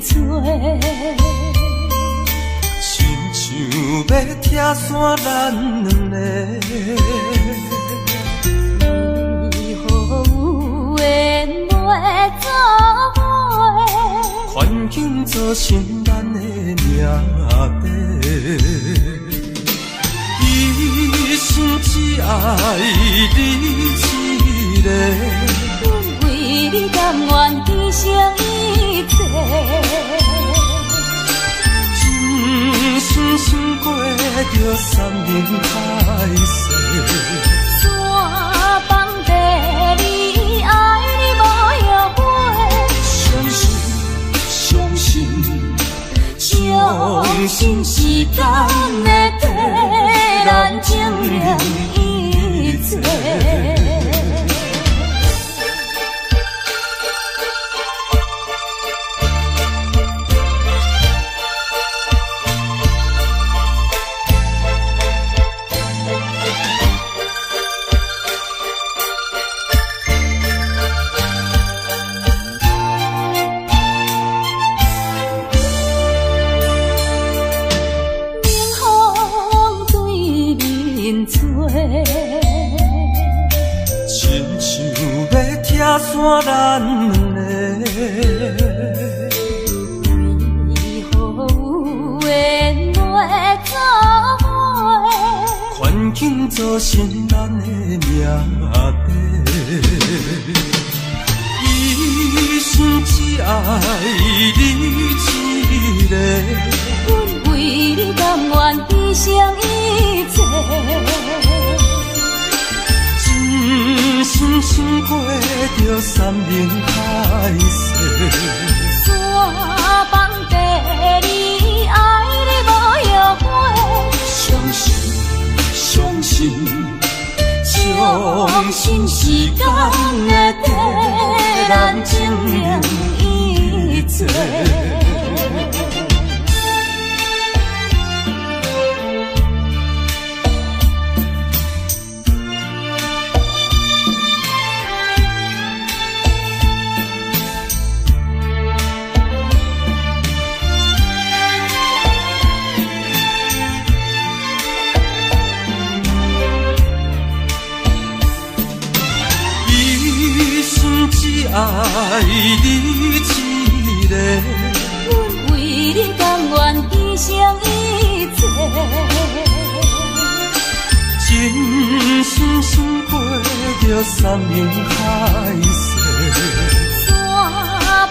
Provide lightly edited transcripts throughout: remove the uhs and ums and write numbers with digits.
做，亲像要拆散咱两个。为何有缘袂做伙？环境造成咱的命地，一生只爱你一个。阮为你甘愿牺牲一切，真心想过着三年海誓。山崩地离，爱你无后悔。相信，相信，相信时间会替咱证明一切。亲像要拆散咱两个，为何有缘袂做伙？环境造成咱的命地，一生只爱你一个。阮为你甘愿牺牲一切，真心想过着三年海誓。山崩地离，爱你无后悔。相信，相信，相信时间会替咱证明一切。只爱你一个，阮为你甘愿牺牲一切，真心想过着三年海誓。山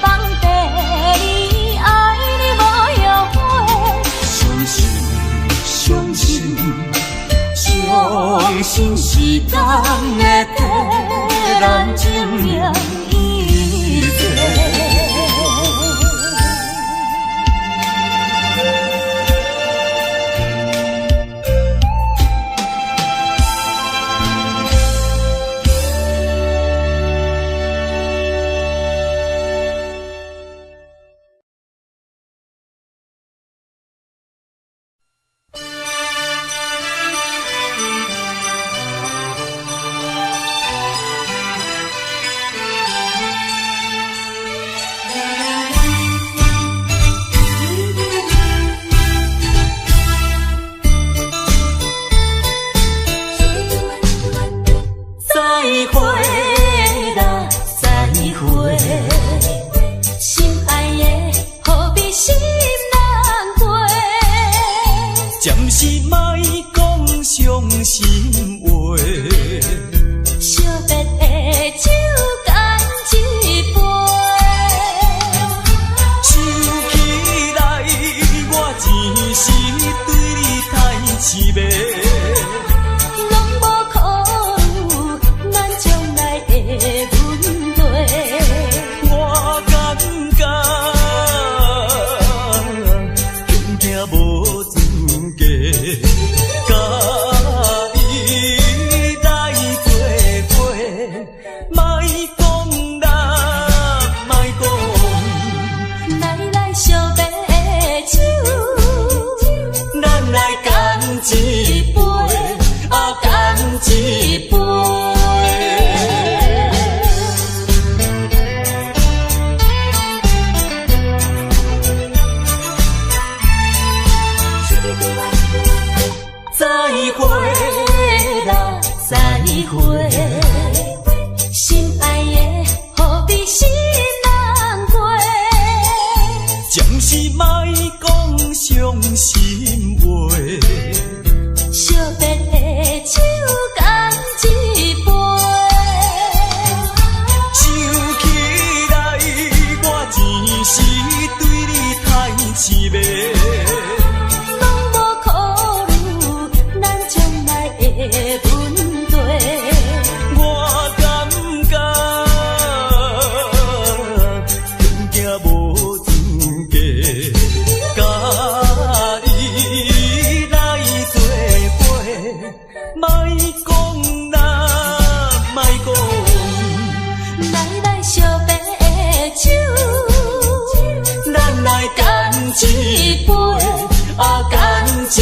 崩地离，爱你无后悔。相信，相信，相信时间会替咱证明一切。无资格，甲伊暂时莫讲伤心话。惜别的手干一杯，想起来我前时对你太痴迷，拢无考虑咱将来的问题。我感觉更惊无资格，甲你来作伙，莫讲啦，莫讲。来惜别的手，咱来干一杯，啊干一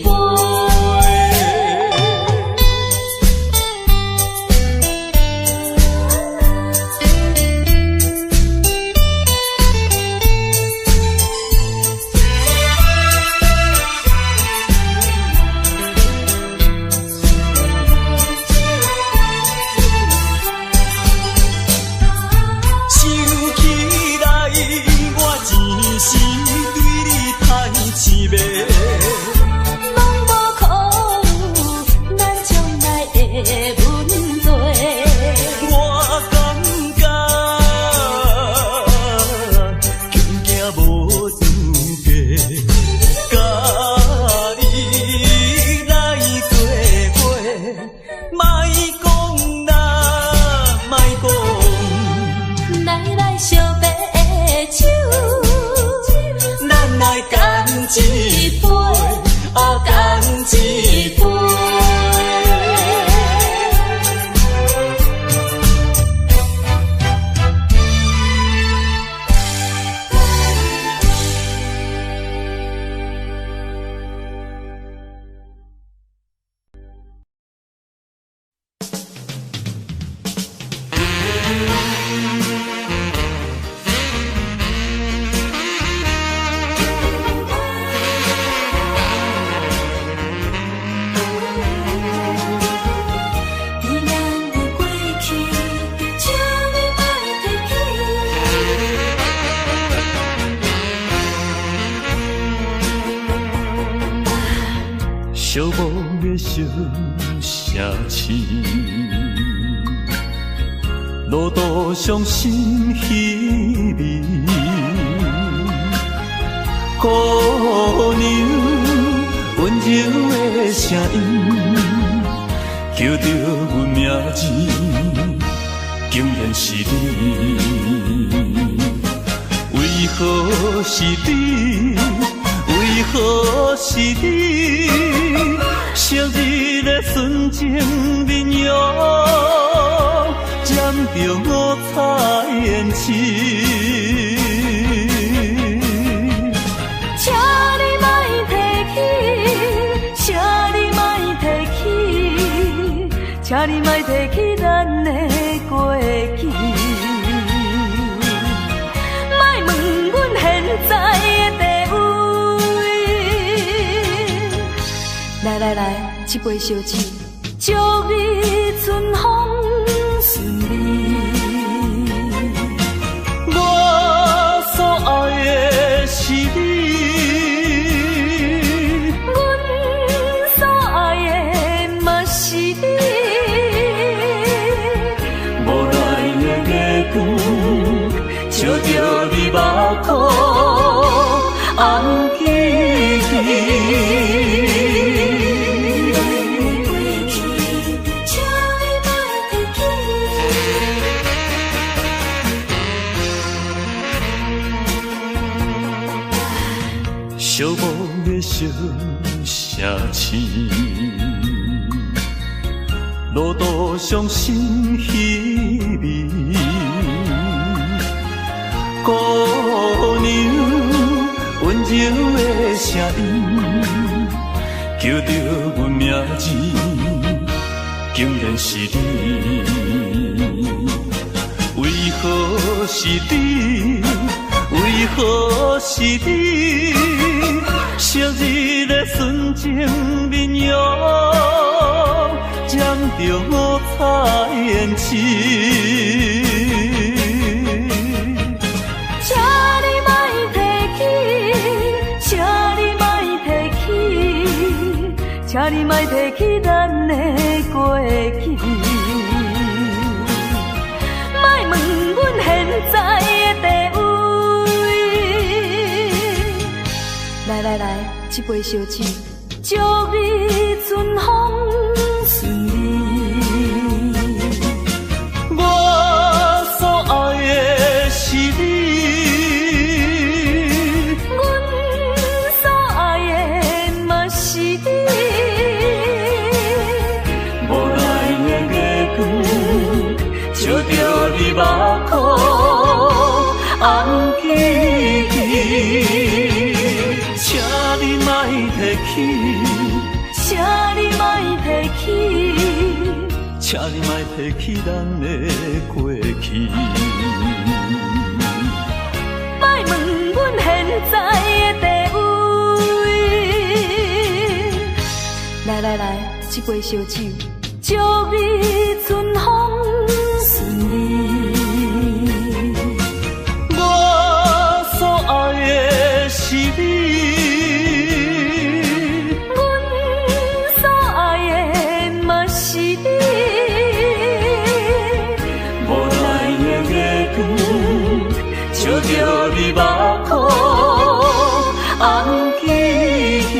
杯。一杯，啊干一杯。寂寞的小城市，路途上心稀微，姑娘温柔的声音，叫着阮名字，竟然是你。为何是你？为何是你？昔日的纯情面容，染着五彩胭脂。请你莫提起，请你莫提起，请你莫提起咱的过去。莫问阮现在的地位。来来来，一杯烧酒，祝你春风顺利。我所爱的是你，阮所爱的嘛是你。无奈的月光，照着你目眶，红记记。寂寞的小城市，路途上心稀微，姑娘温柔的声音，叫着阮名字，竟然是你。为何是你？为何是你？昔日的纯情面容，染着五彩胭脂。请你莫提莫提起咱的过去，莫问阮现在的地位。来来来，一杯烧酒，祝你春风顺利。我所爱的是你。照着你目眶红记记，请你莫提起，请你莫提起，请你莫提起咱的过去。莫问阮现在的地位。来来来，一杯烧酒，祝你春风顺利。我所爱的是你，阮所爱的嘛是你。无奈的月光，照着你目眶红记记。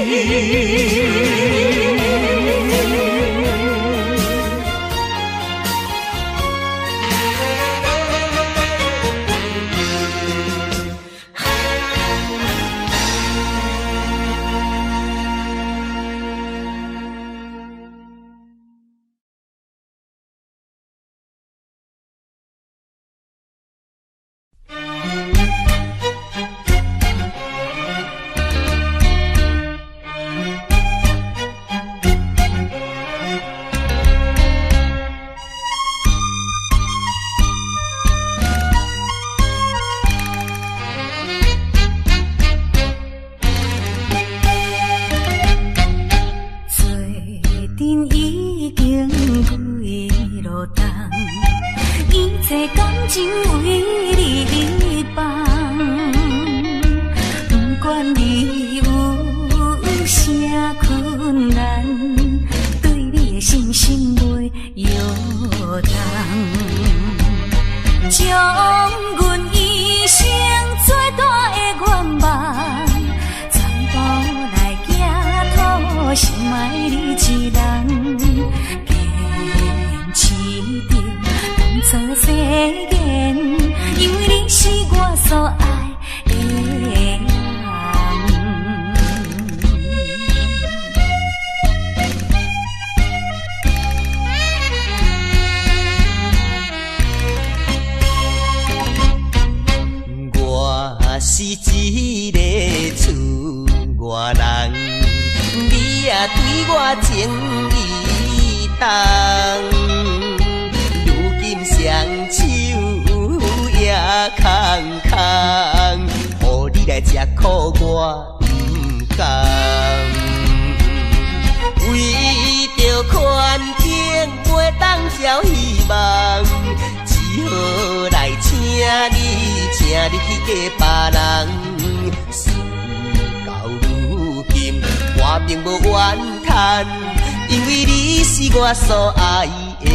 我所爱的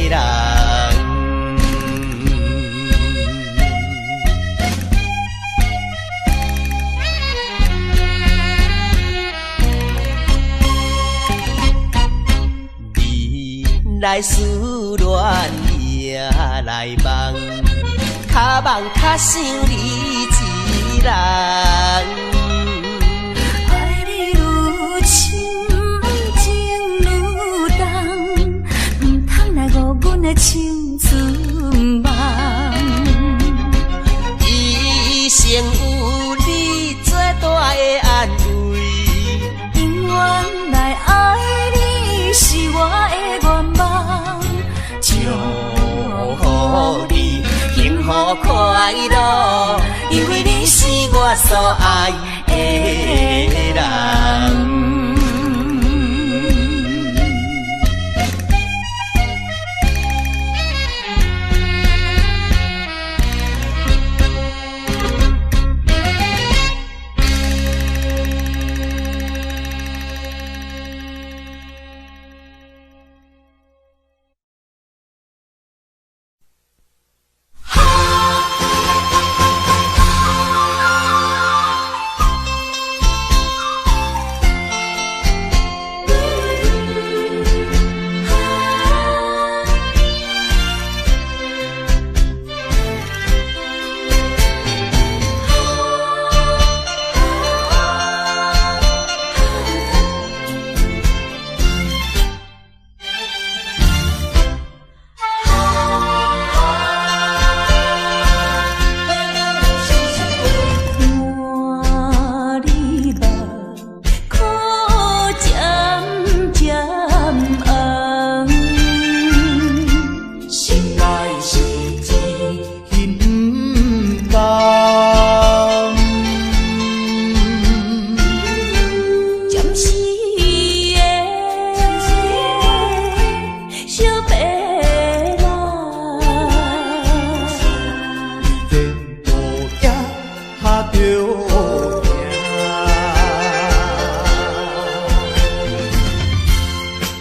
人，你来思恋也来梦，较梦较想你一人。青春梦，一生有你最大的安慰，永远来爱你是我的愿望，祝福你幸福快乐，因为你是我所爱的人。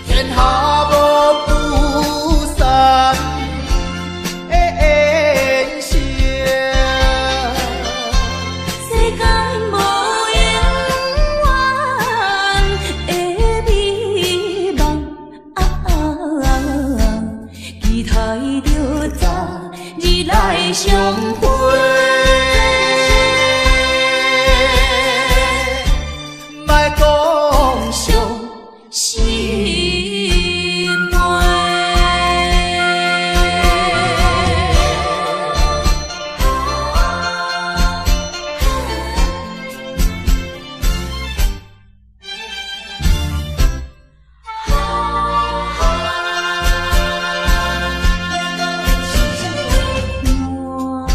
天下无不散的缘色，世间无永远的美梦，期待着早日来相会。莫讲伤心话。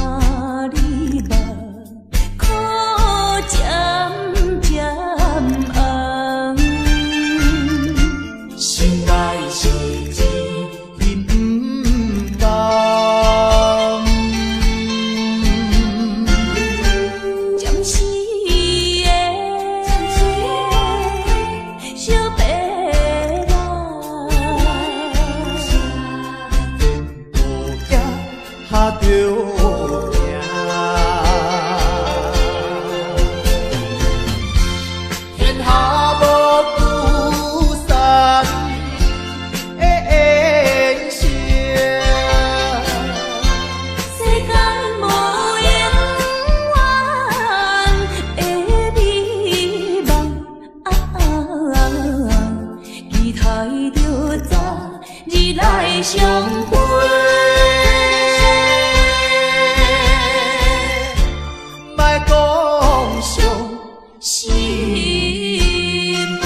满里目，苦渐渐红。心内是一片不甘，暂时的小白人，无惊哈着命。天下无不散的缘色，世间无永远的美梦，期待着早日来相会。莫讲伤心话。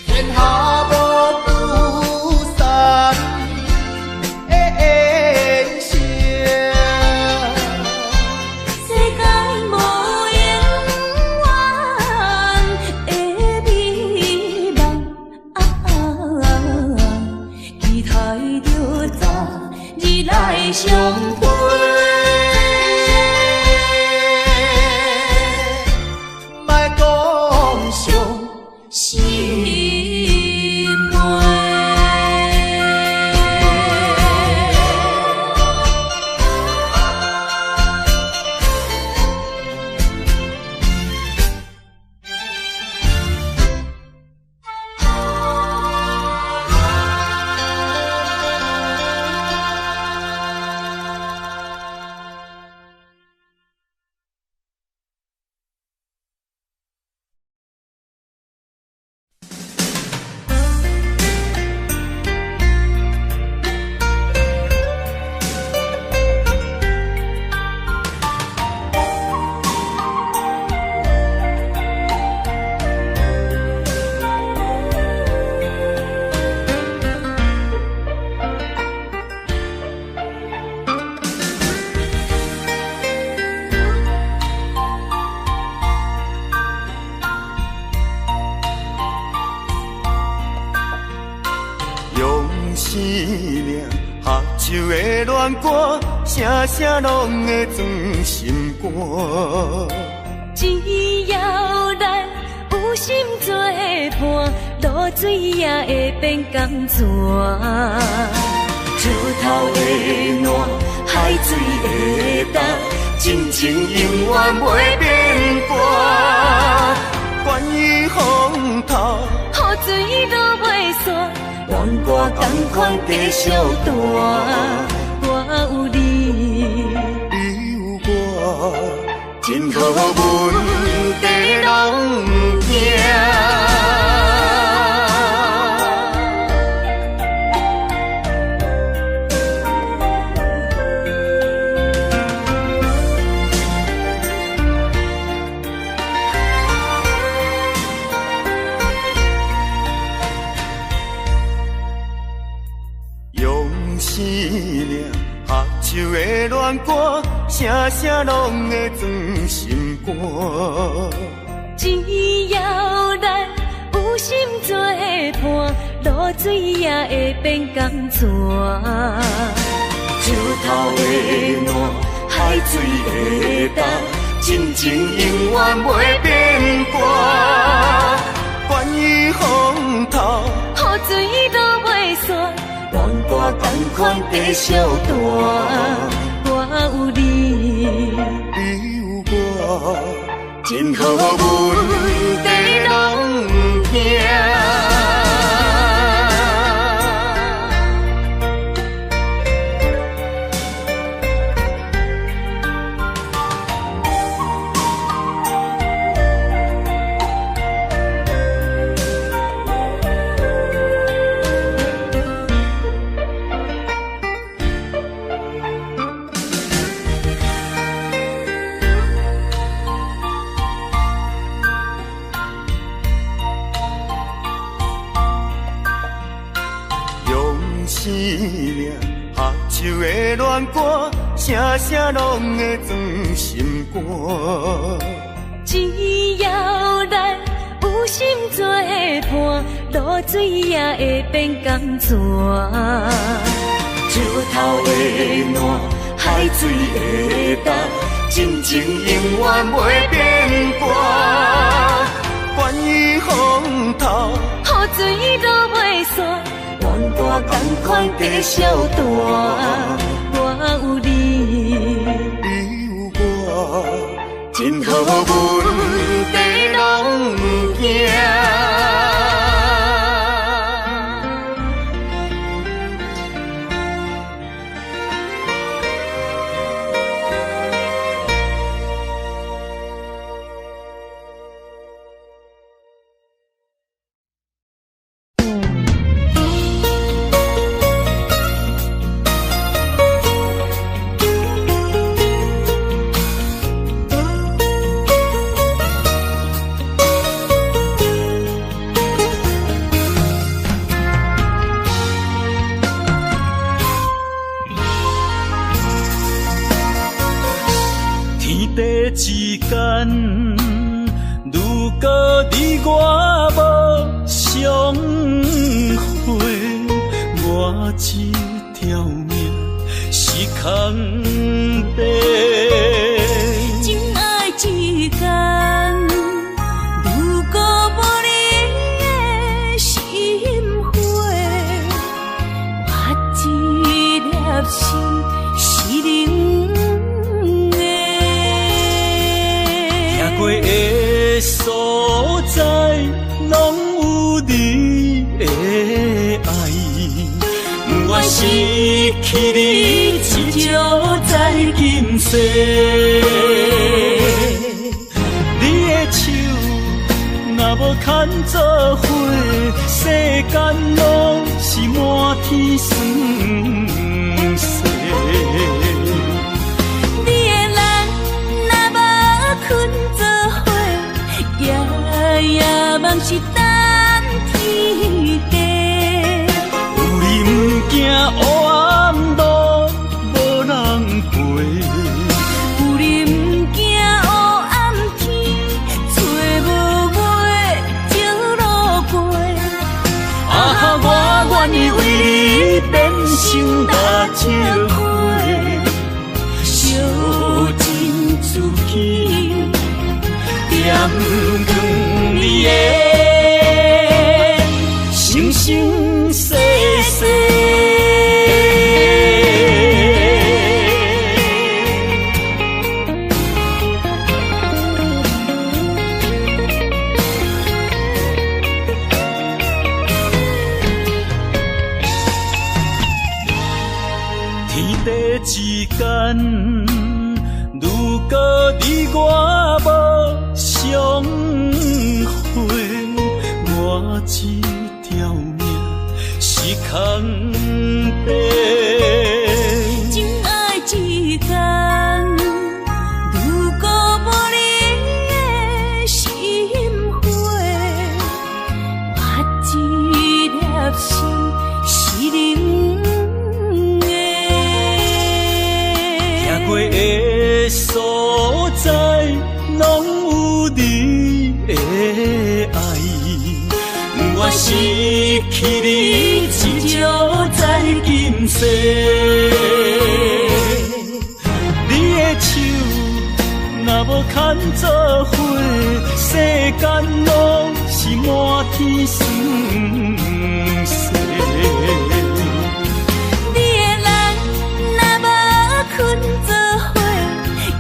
天下无不散的缘色，世间无永远的美梦，期待着早日来相会。莫讲伤心话。生命合唱的恋歌，声声拢会钻心肝。只要咱有心作伴，露水也会变甘泉。石头的烂，海水的干，真情永远袂变卦。关于风头，雨水落袂散，恋歌同款继续弹。我有你，你有我，今后阮地拢行。生命合唱的恋歌，声声拢会装心肝。只要咱有心做伴，露水也会变甘泉。石头的烂，海水的干，亲情永远袂变卦。关于风头，雨水都袂散，恋歌同款地小大。我有你，你有我，真好阮地拢不惊。生命合唱的恋歌，声声拢会装心肝。只要咱有心做伴，露水也会变甘泉。石头的烂，海水的干，亲情永远袂变卦。关于风头，雨水都袂散，恋歌同款地小大。我有你，你有我，真好阮地拢不惊。之间，如果你我无相会，我这条命是空白。真爱之间，如果无你的心花，我这粒心是冷。过的所在，拢有你的爱。我失去你，只少在今世。你的手若无牵做伙，世间拢是满天酸涩。也梦是等天地，有你不惊黑暗路无人陪，有你不惊黑暗天找无尾情路过。啊，我愿意为你变成大石花，烧尽自己，点光你的生生世世。天地之间，如果你我无相会，我这条命是空白。真爱之间，如果无你的心花，我这粒心是冷。失去你，只少在今世。你的手若无牵做伙，世间拢是满天酸涩。你的人若无困做伙，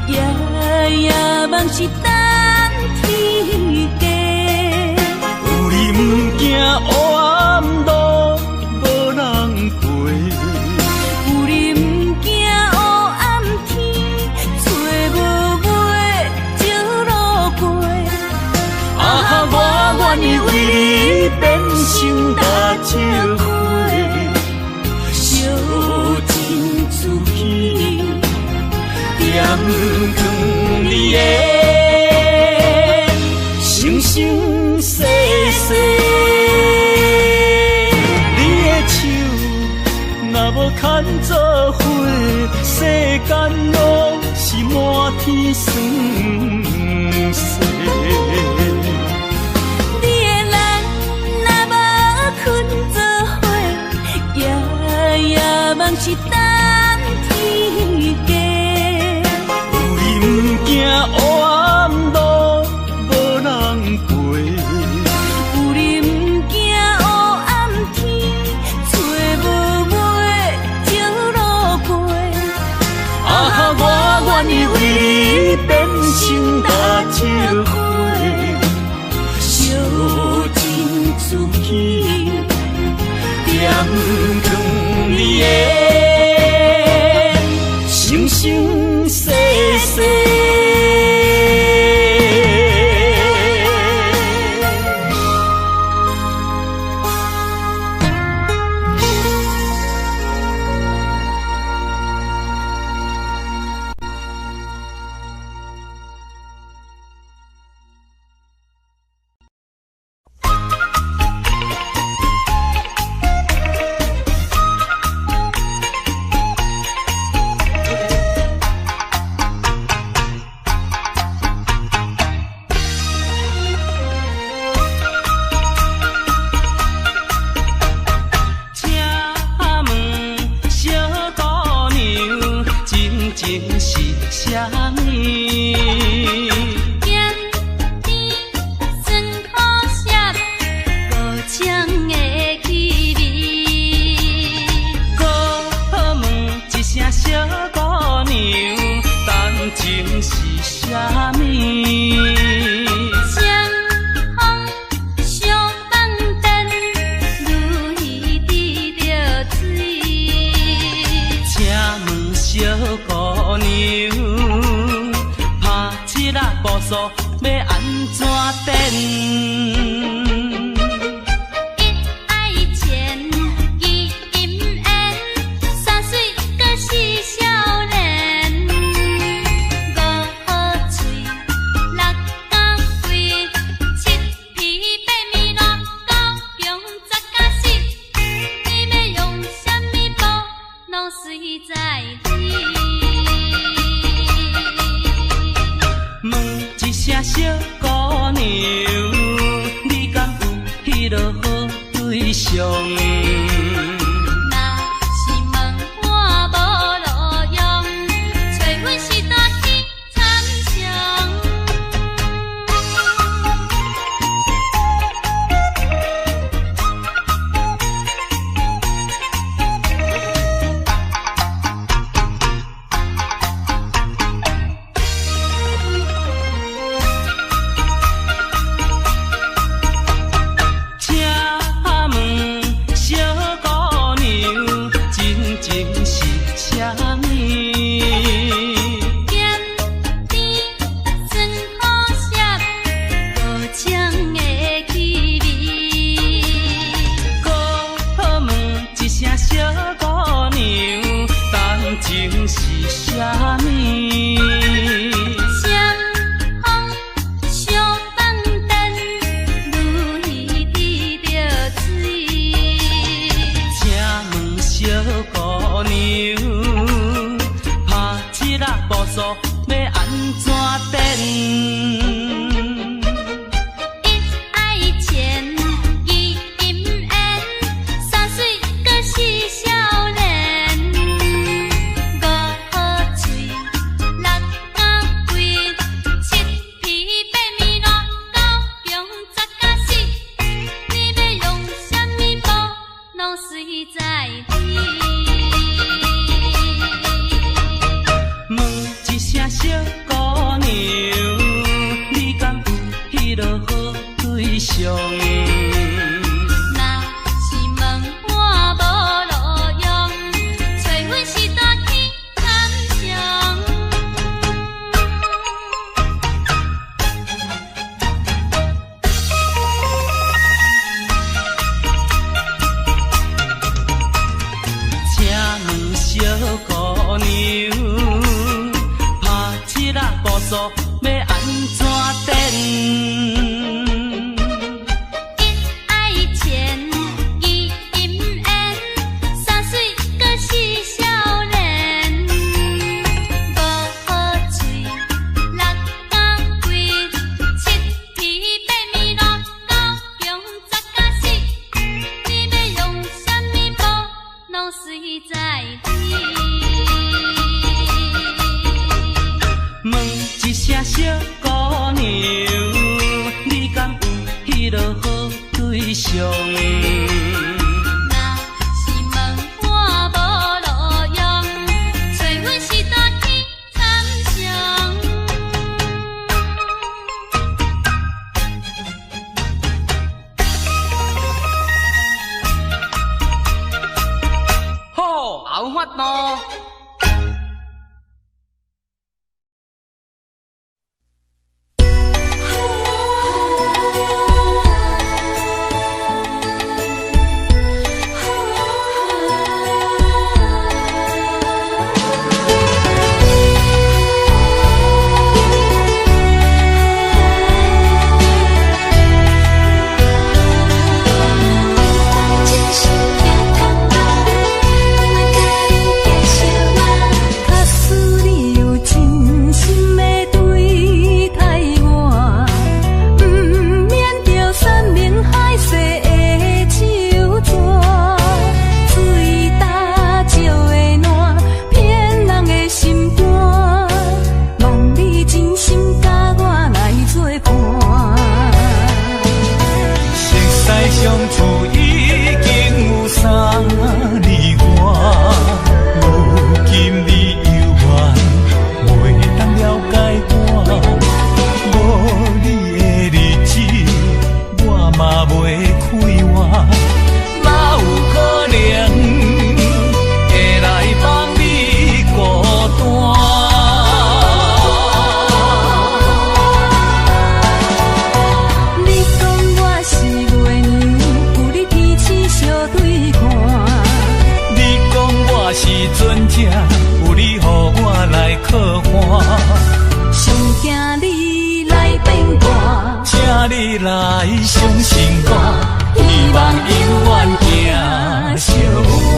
夜夜梦是等天家。有你不惊黑暗路无人陪，有你不惊黑暗天，找无尾少路过。啊哈，我愿意为你变成大石花，烧尽自己，点光你的生生世世。你的手若无牵做伙，世间拢是满天酸涩。你的人若无困做伙，夜夜梦是等天家。有你不惊黑暗路无人陪，有你不惊黑暗天，找无尾少路过。啊哈，我愿意为你变成大石花，烧尽自己，点光你的生生世世。小姑娘，拍七啊故事要安怎变？小姑娘，你敢有迄落好对象？若是问我无路用，找阮是大天参详。好，有法度。你来相信我，希望永远行相伴。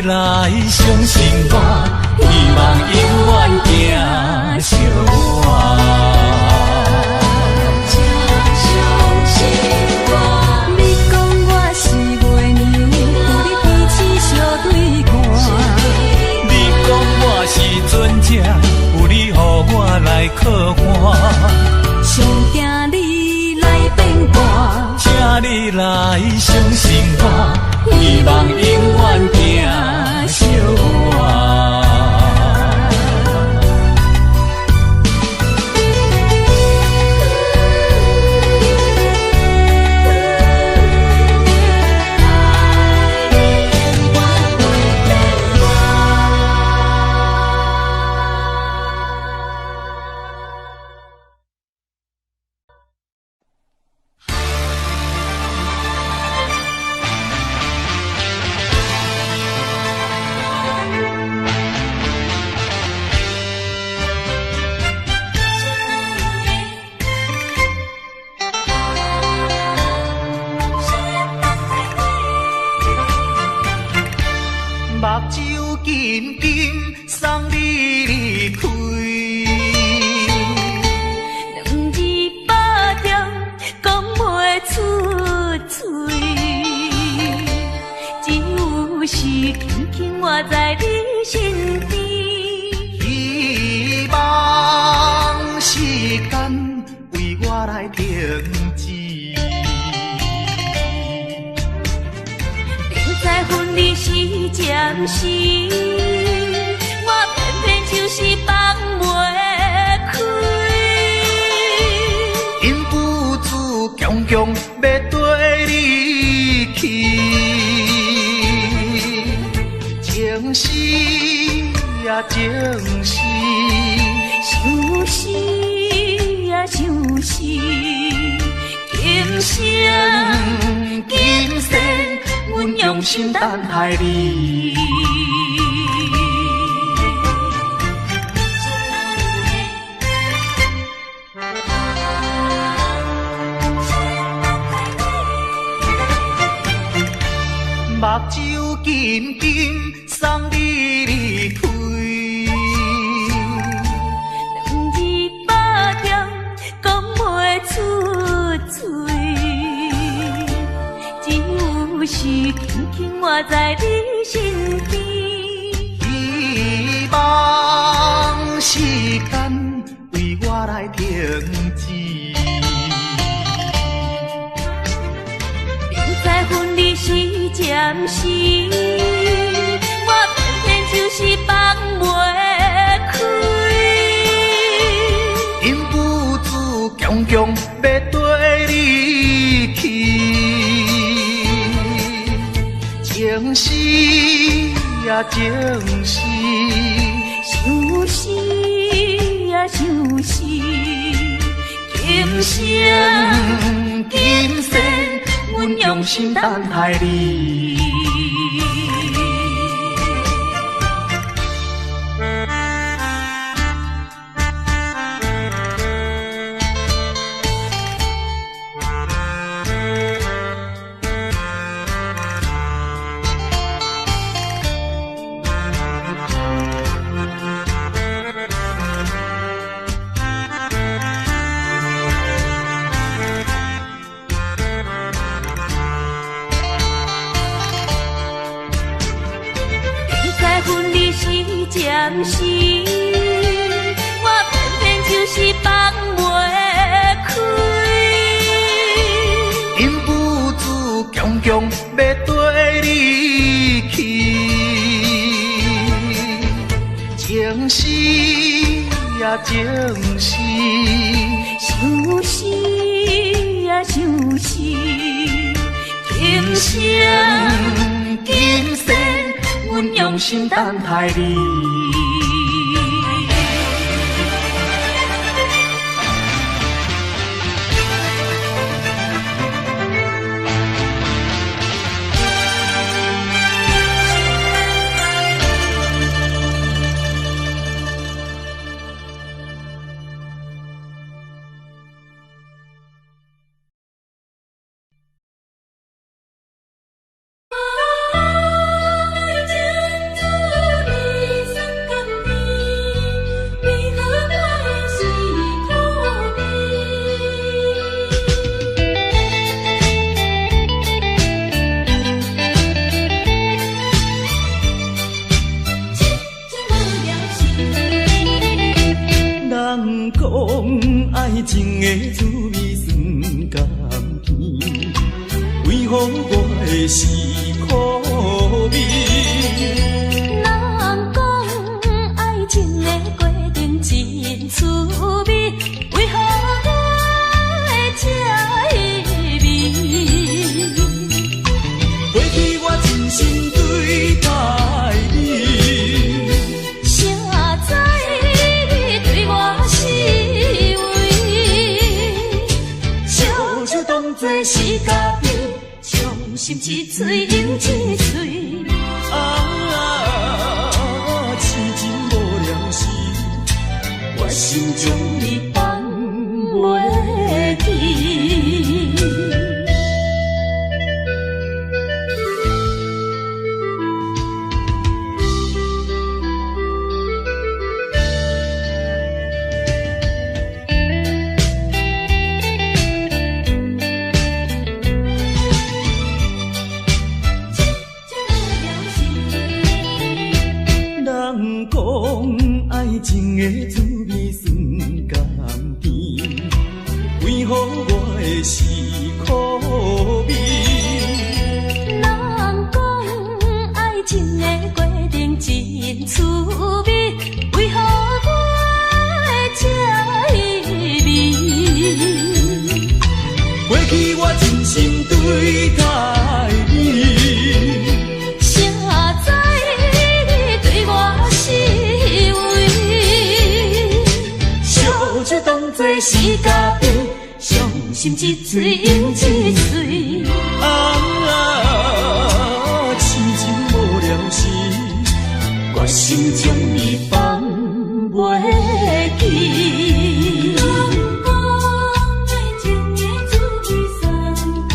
来相信我，希望永远行相伴。相信我，你讲我是月娘，有你彼此相对看。你讲我是船只，有你予我来靠岸。上惊你来变卦，请你来相信我，希望永远行相伴。来停止。明知分离是暂时，我偏偏就是放袂开。因父子强强要跟你去，情是呀情是，想死呀想死，今生今世，阮用心等待你。目睭紧紧送你离开，两字百点讲袂出嘴，只有是轻轻活在你身边。希望时间为我来停止。再分离是暂时，我偏偏就是放袂开。因父子强强要跟你去，情是呀情是，想死呀想死，今生今世，阮用心等待你。分离是暂时，我偏偏就是放袂开。因父子强强要跟你去，情是呀情是，想死呀想死，今生今世，阮用心等待你。爱情的滋味酸甘甜，为何我的是苦味？人讲爱情的过程真滋味，为何我会这意味？过去我真心对待你，谁知你对我是做是家己，伤心一嘴又一嘴。痴情无了时，我心中你放袂记。爱情的滋味酸甘甜，为何予我的是苦味。人讲爱情的过程真趣味，为何我会这稀微？过去我真心对待你。当作是嘉宾，伤心一嘴饮一嘴。痴情无聊时，我心中你放袂记。人讲爱情的滋味酸甘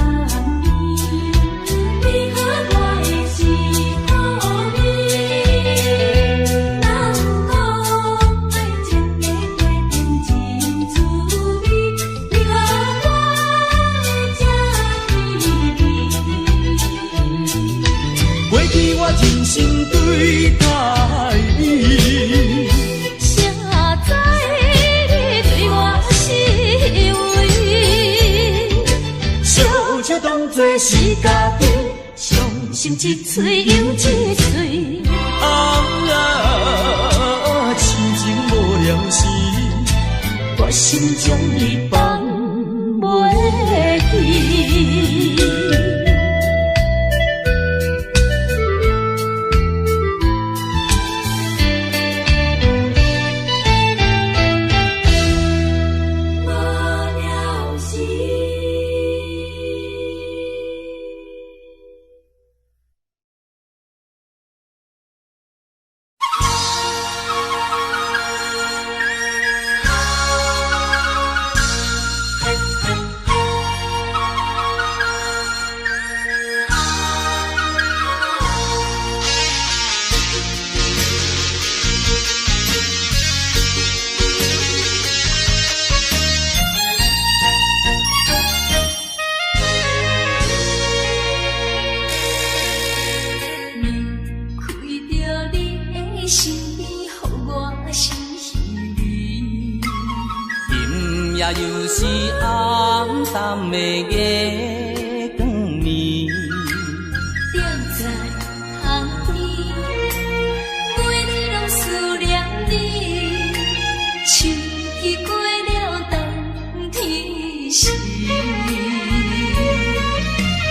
甜，为何我会是苦味？人讲爱情的过程真趣味，为何我会这稀微？过去我真心对待你。当作是嘉宾，伤心一嘴又一嘴。痴情无聊时，我心中你放袂记。又是暗淡的月光暝，踮在巷边，每日拢思念你，秋已过了冬天时。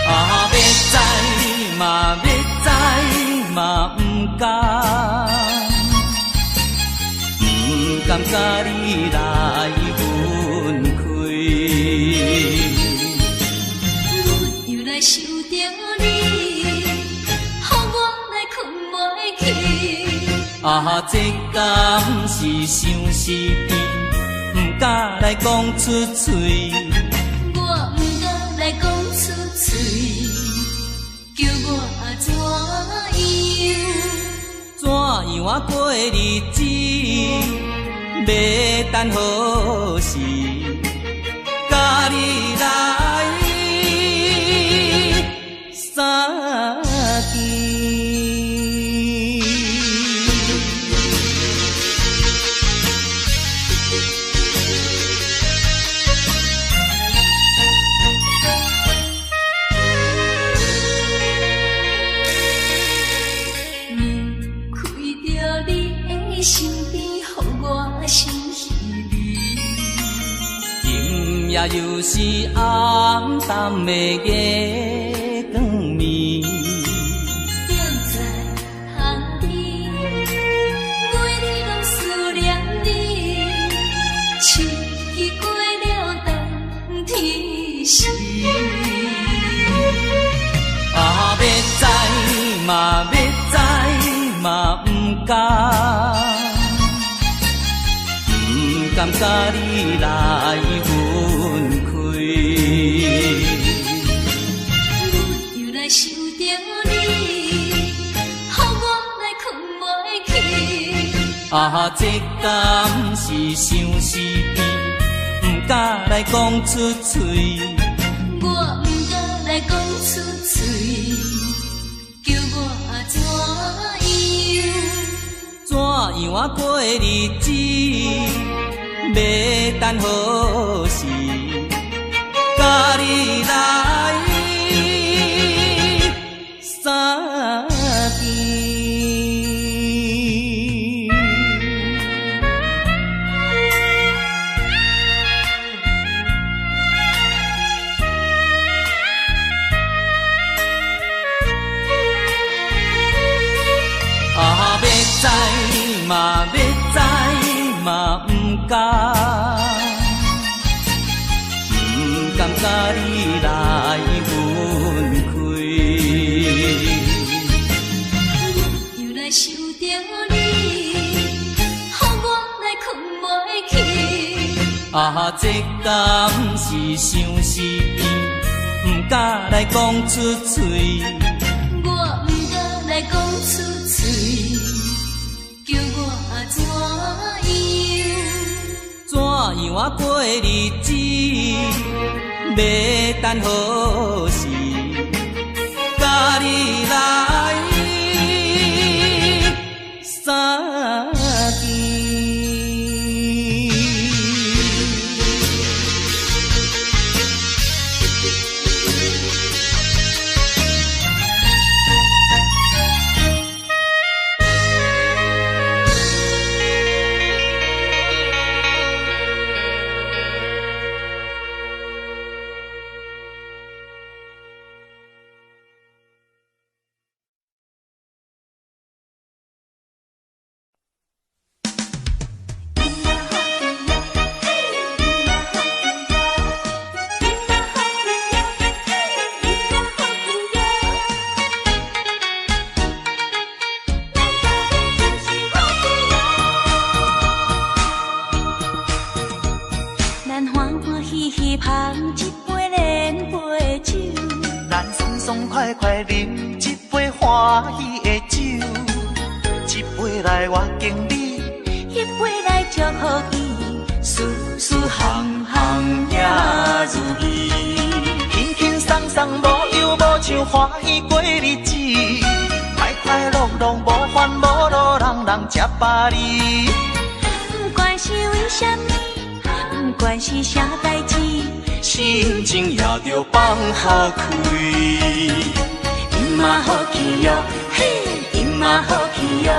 要知嘛要知嘛不甘甲你来分开。阮又来想着你，予我来困袂去。这敢是相思甜，不敢来讲出嘴。我不敢来讲出嘴，叫我怎样过日子？要等何时？甲你来相见。身边，予我心稀微。今夜又是暗淡的月光暝，踮在巷边，每日拢思念你。秋已过了冬天时，要知嘛要知嘛不甘甲你来分开。阮又来想着你，予我来困袂去。这敢是相思甜，不敢来讲出嘴。我不敢来讲出嘴，叫我怎样过日子？要等何时？啊，这敢是相思甜，不敢来讲出嘴。我不敢来讲出嘴，叫我怎样？怎样啊过日子？要等何时？甲你来相见。咱欢欢喜喜捧一杯莲花酒，咱爽爽快快饮一杯欢喜的酒，一杯来我敬你，一杯来祝福伊，事事行行也如意。轻轻松松无忧无愁，欢喜过日子，快快乐乐无烦无恼，人人吃饱哩。不管是为什么，不管是啥代志，心情也着放下开。因嘛好气哟，嘿，因嘛好气哟，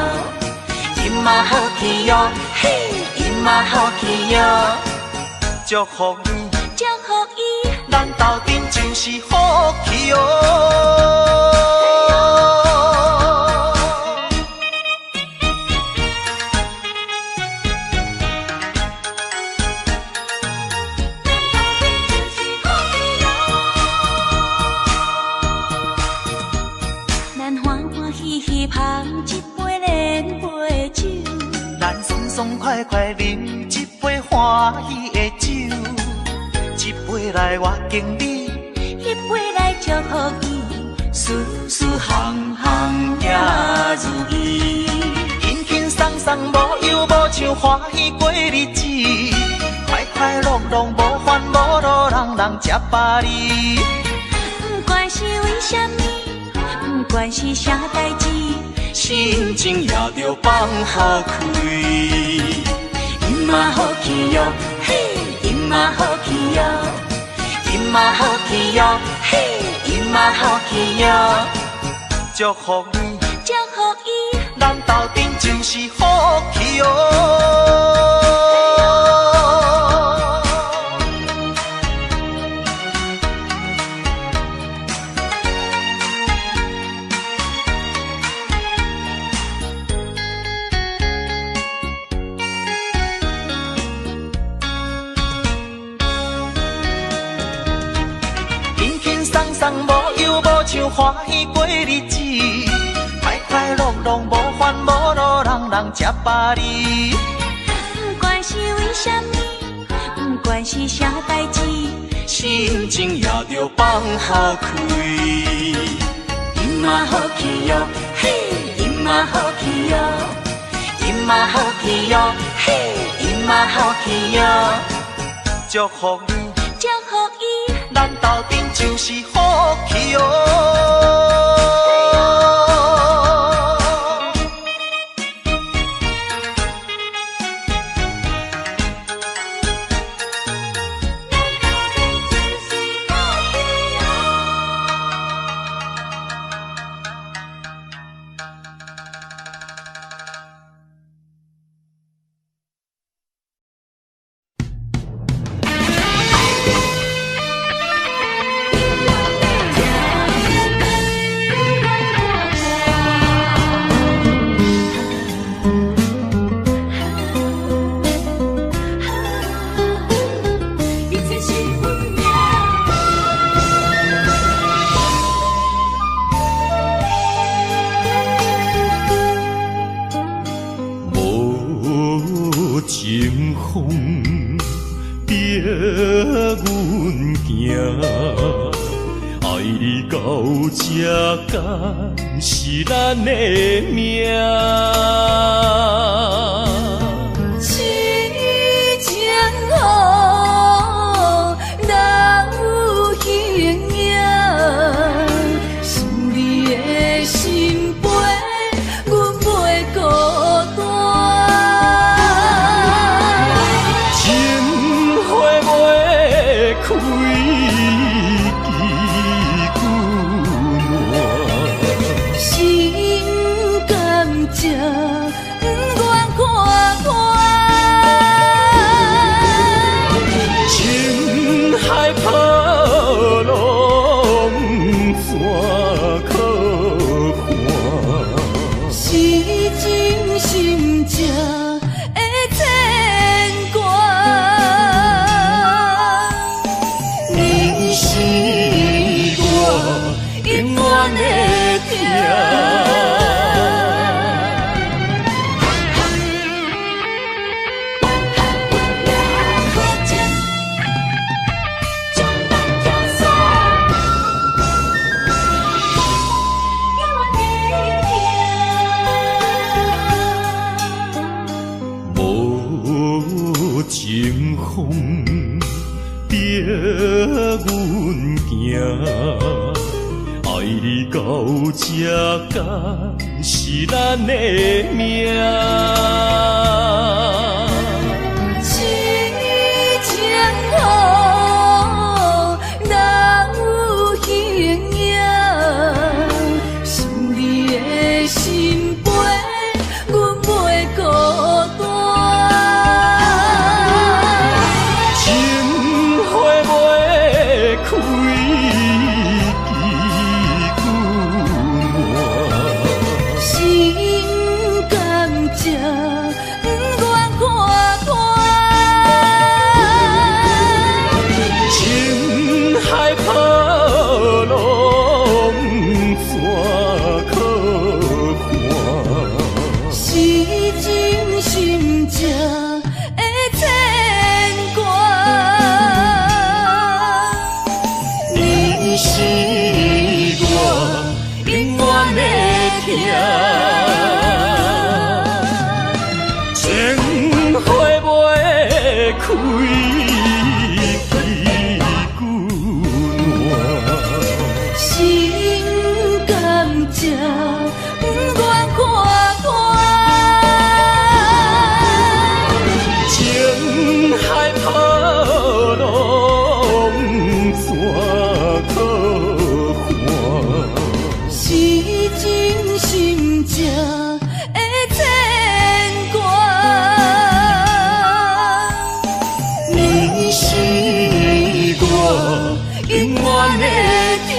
因嘛好气哟，嘿，因嘛好气哟，祝福你，祝福伊，咱斗阵就是好气哦。咱欢欢喜喜捧一杯莲花酒，咱爽爽快快饮一杯欢喜的酒，一杯来我敬你，一杯来祝福伊，事事行行也如意。轻轻松松无忧无愁，欢喜过日子，快快乐乐无烦无恼，人人吃饱哩。不管是为什么，不管是啥代志，心情也着放下开。因嘛好气哟，嘿，因嘛好气哟，因嘛好气哟，嘿，因嘛好气哟，祝福你，祝福伊，咱斗阵就是好气哦。轻轻松松无忧无愁，欢喜过日子，快快乐乐无烦无恼，人人吃饱哩。不管是为什么，不管是啥代志，心情也着放下开。因嘛好气哟，嘿，因嘛好气哟，因嘛好气哟，嘿，因嘛好气哟，祝福你，祝福伊，咱斗阵就是好气哦。别阮行，爱你到这敢是咱的命。痴情好，哪有形影？想你的心陪，阮袂孤单。情花袂开，心甘情不愿看破，情海波浪怎可看？是真心正的牵挂。你是我永远的疼。无情风别阮行，爱你到这敢是咱的命。痴情好，哪有形影？想你的心陪，阮袂孤单。情花袂开，心甘情不愿看破，情海波浪怎可看？是真心正的牵挂。你是我永远的疼。情花袂开，心甘情不愿看破，情海波浪怎可看？是真心正的牵挂。你是我永远的疼。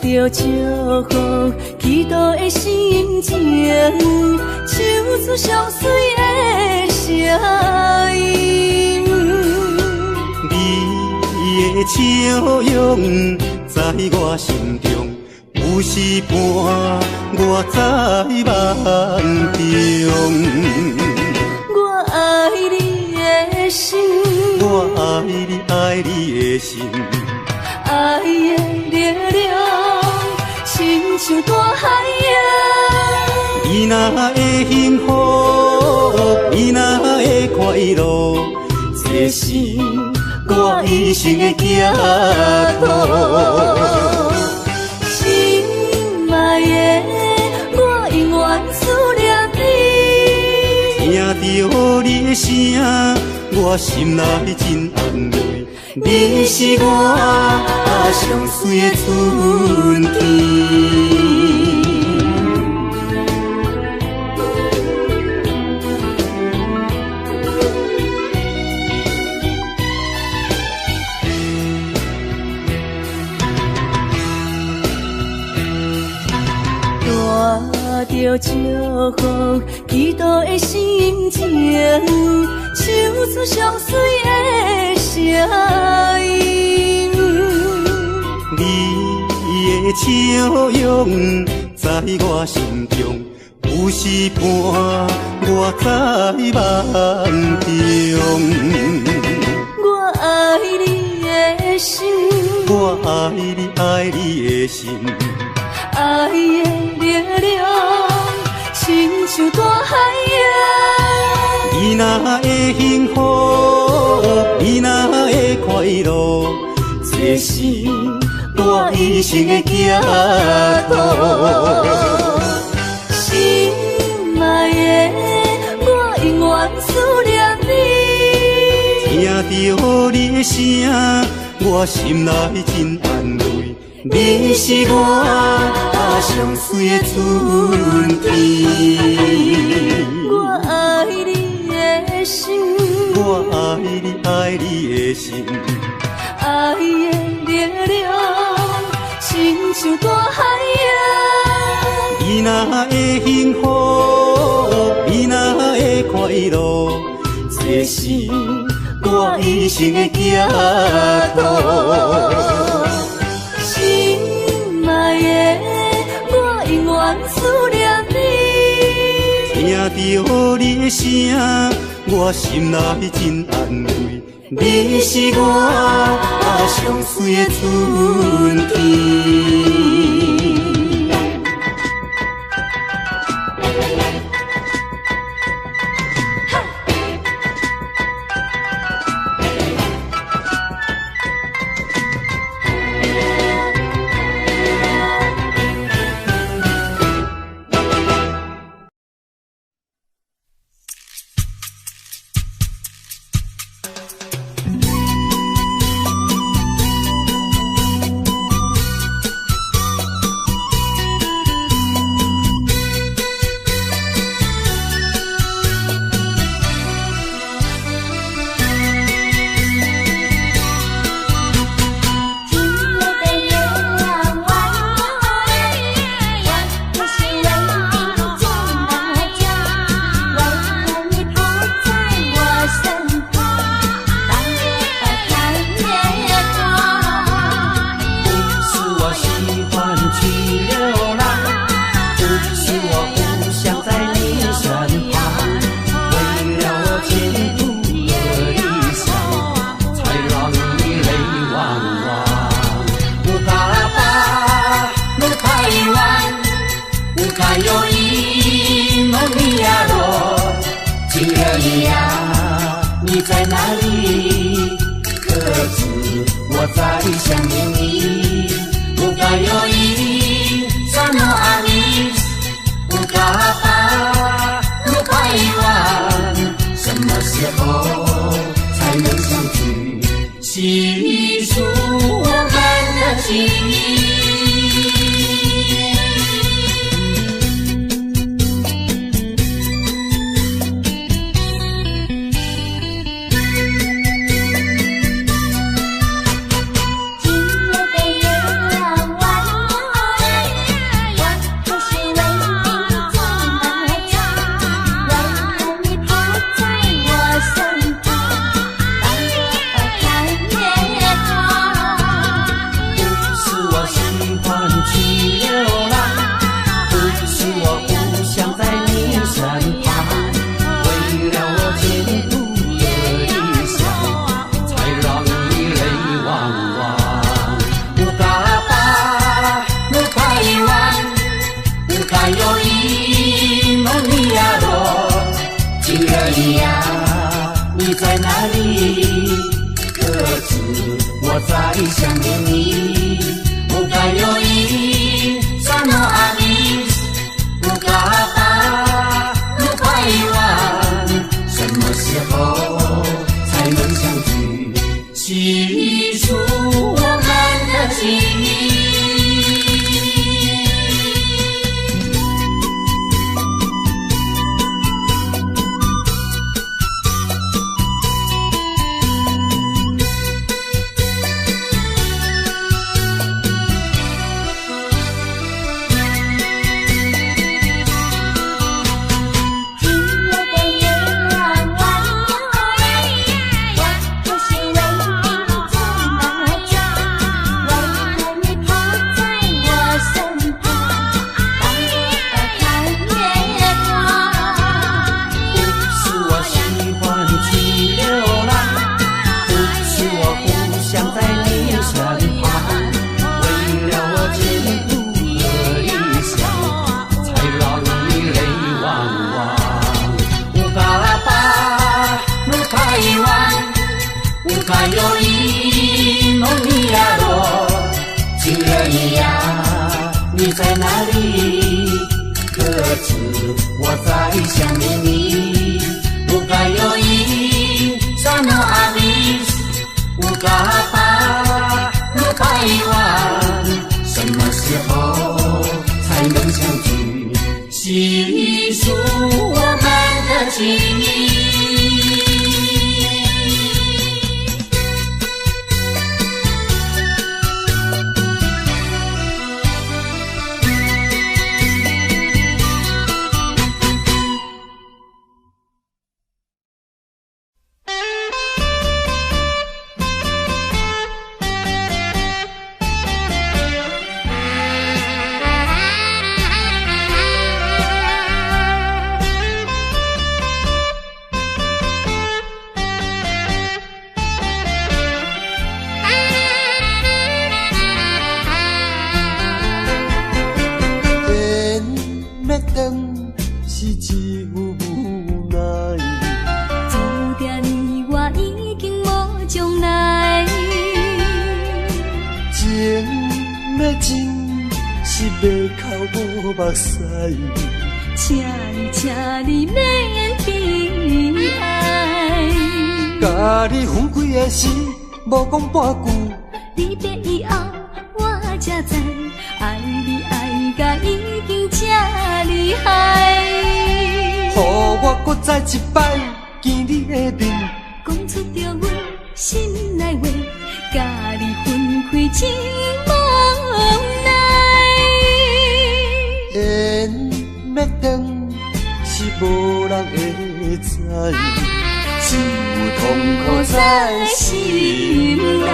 带着祝福，祈祷的心情，唱出相随的声音。你的笑容在我心中，有时伴我在梦中。我爱你的心，我爱你，爱你的心。爱的力量，亲像大海洋。你若会幸福，你若会快乐，这是我一生的寄托。心爱的，我永远思念你。听着你的声，我心内真安慰。你是我上水的春天。带着祝福，祈祷的心情，唱出上水的声音。你的笑容在我心中，有时伴我在梦中。我爱你的心，我爱你，爱你的心。爱的力量，亲像大海洋。你若会幸福，你若会快乐，这是我一生的寄托。心爱的，我永远思念你。听着你的声，我心内真安慰。你是我上水的春天。我爱你的心，我爱你，爱你的心。爱的力量，亲像大海洋。你若会幸福，你若会快乐，这是我一生的寄托。心爱的，我永远思念你。听着你的声，我心内真安慰。你是我上水的春天。在哪里？可知我在想念你？不该有一刹那阿弥，不该把路快完，什么时候才能相聚？细数我们的情谊。今夜的月亮弯弯，我是为你撑大江。你呀，你在哪里？可知我在想念你？不该有一刹那阿弥，不该把路快完，什么时候才能相聚？细数我们的情谊。你在哪里？可知我在想念你？不该有一刹那阿弥，不该把路开完，什么时候才能相聚？细数我们的情谊。请你免悲哀。甲你分开的时，无讲半句。离别以后，我才知，爱你爱甲已经这厉害。予我搁再一摆见你的面，讲出着阮心内话，甲你分开真无奈。缘要断是无人会知，只有痛苦在心内。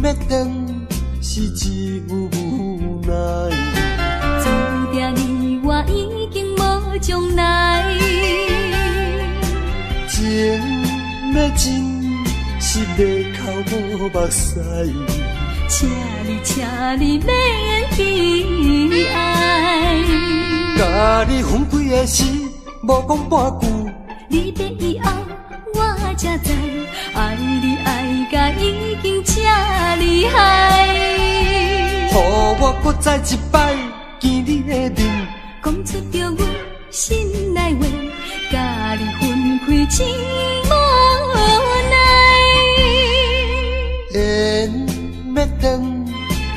要断是只有无奈，注定你我已经无将来。情要真是要哭无目屎，请你免悲哀。甲你分开的时，无讲半句。离别以后，我才知，爱你爱甲已经这厉害。予我搁再一摆见你的面，讲出着阮心内话，甲你分开真无奈。缘要断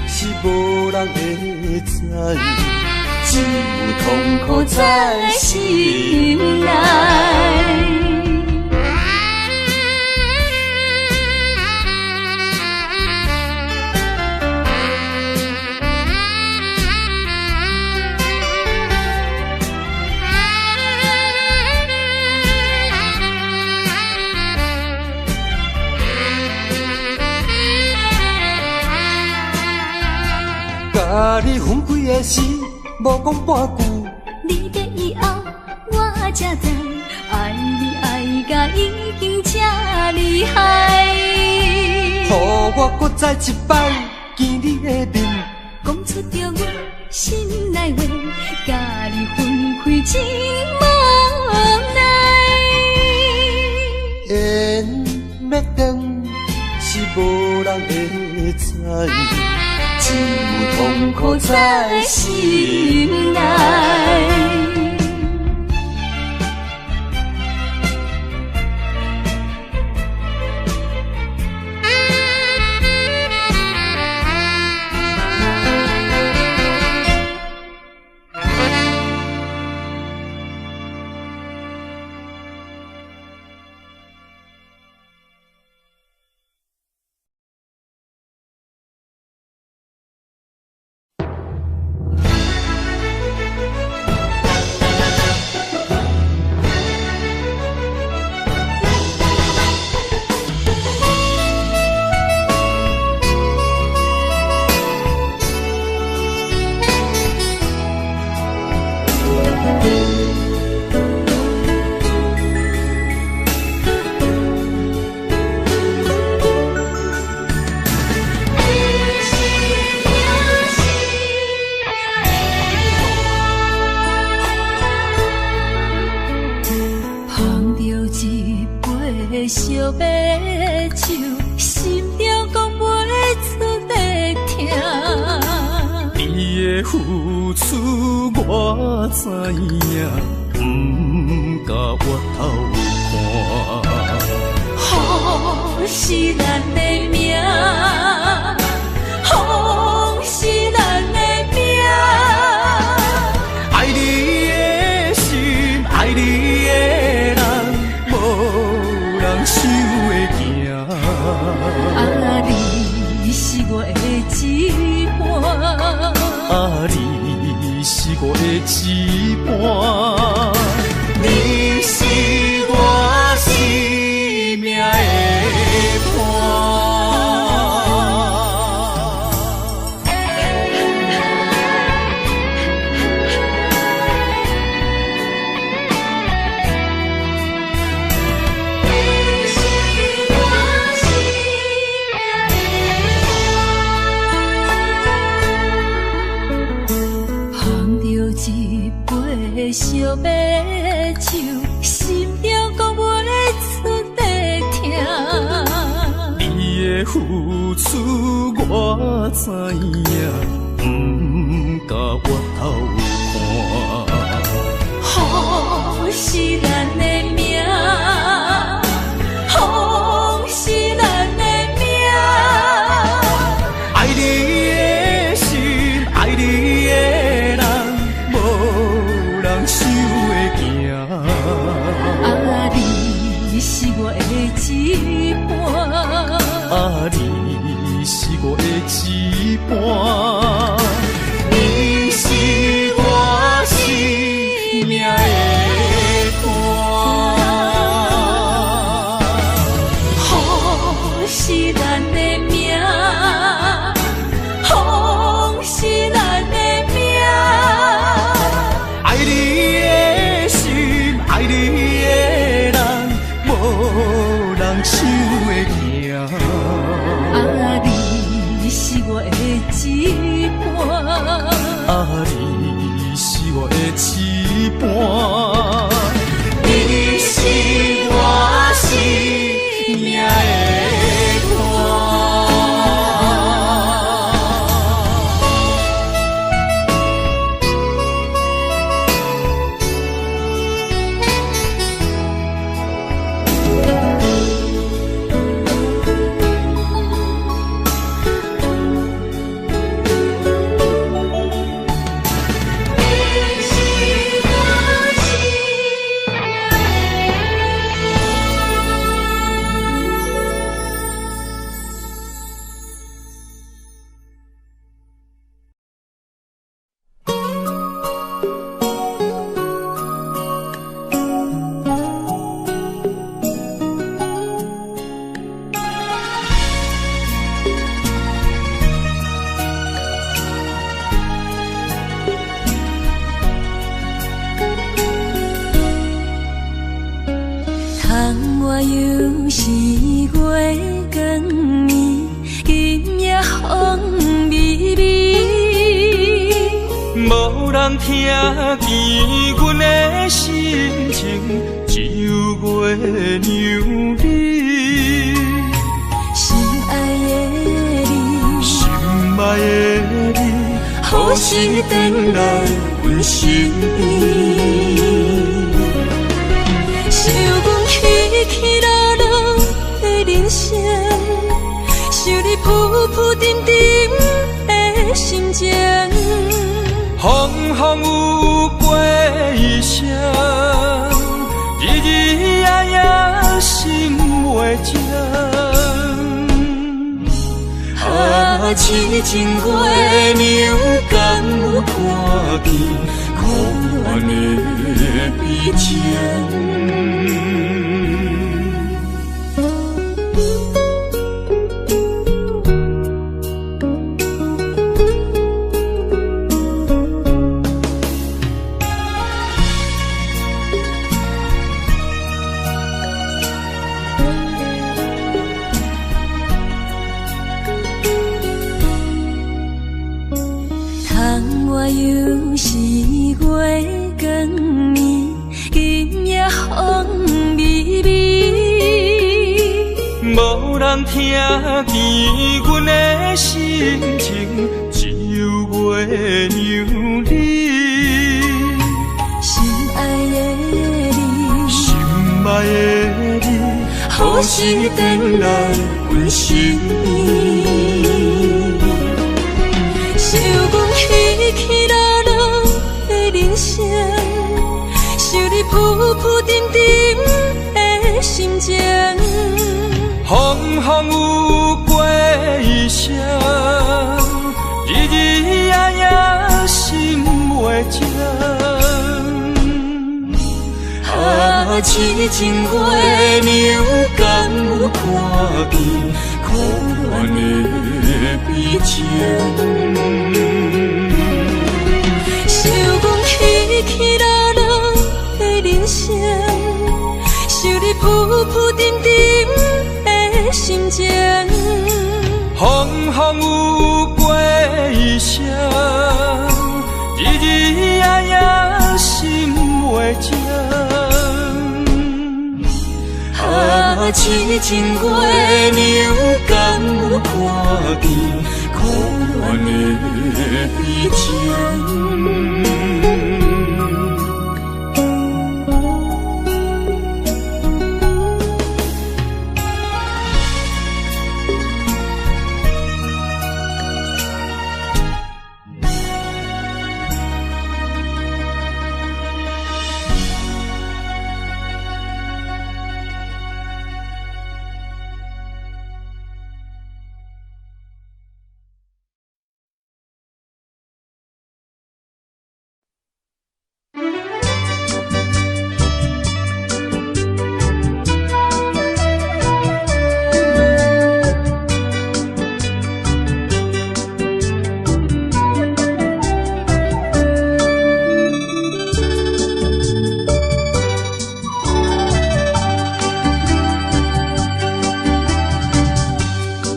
是无人会知，只有痛苦在心内。甲你分开的时，无讲半句。离别以后，我才知，爱你爱甲已经厉害。予我搁再一摆见你的面，讲出着阮心内话，甲你分开真无奈。缘要断是无人会知，只有痛苦在心内。烧白酒，心中讲袂出的痛。你的付出我知影，不甲我头看。好是咱的命，好是咱的命。爱你的心，爱你的人，无人想会行。啊，你是我的一半。啊，你是我的一半。你是我生命的伴。烧白酒，心中讲袂出的痛。你的付出我知影，不甲我头看。好是咱的命，好是咱的命。爱你的心，爱你的人，无人想会行。啊，你是我的一半。啊，你是我的一半。你是我生命的伴。好是咱的命，好是咱的命。爱你的心，爱你的人，无人想会行。啊，你是我的一半。啊，你是我的一半。你是我生命的伴。我又是月光暝，今夜风微微，无人听见阮的心情，只有月娘你。心爱的你，心爱的你，何时回来阮身边？想阮起起落落的人生，想你浮浮沉沉的心情。风风有过一生，日日夜夜心袂静。啊，痴情月娘敢有看见苦恋的悲情？我又是月光暝，今夜风微微，无人听见阮的心情，只有月娘你。心爱的你，心爱的你，何时回来阮身边？想阮起起落落的人生，想你浮浮沉沉的心情。风风有过一生，日日夜夜心袂静。啊，痴情月娘敢有看见苦恋的悲情？想阮起起落落的人生，想你浮浮沉沉的心情。风风有过一生，日日夜夜心袂静。啊，痴情月娘敢有看见苦恋的悲情？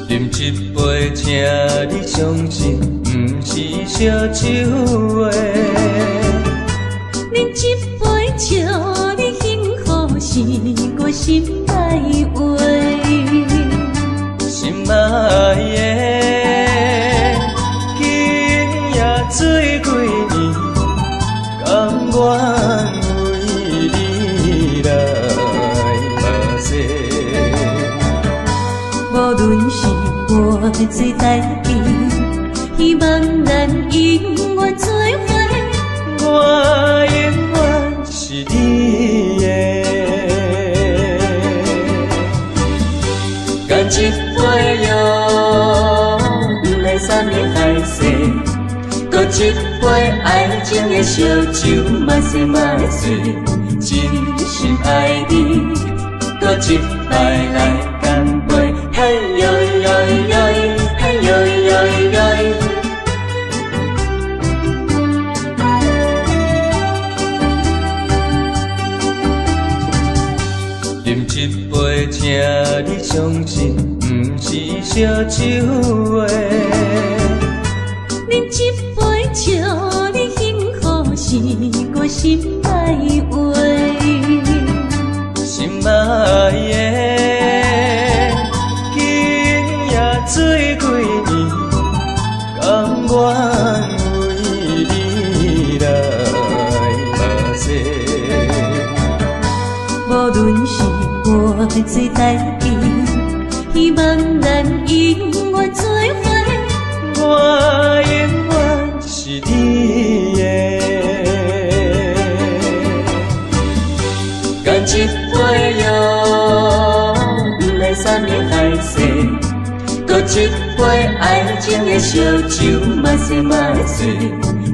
饮一杯，请你相信，不是烧酒话。饮一杯，祝你幸福，是我心爱话。心爱的，今夜水几年，甘愿为你来目屎。无论是我最代志，希望咱永远做伙。我永远是你的。干一杯哟，不来三年海誓，搁一杯爱情的烧酒，嘛说嘛醉，真心爱你，搁一摆来干杯，嘿呦呦呦，嘿呦呦呦。饮一杯，请你相信，不是烧酒话。饮一杯，祝你幸福，是我心爱话。心爱的，今夜水几年，甘愿为你来目屎。无论是我做代志，希望咱永远做伙。我永远是你的。干一杯药，不来三年海誓；搁一杯爱情的烧酒，嘛说嘛醉，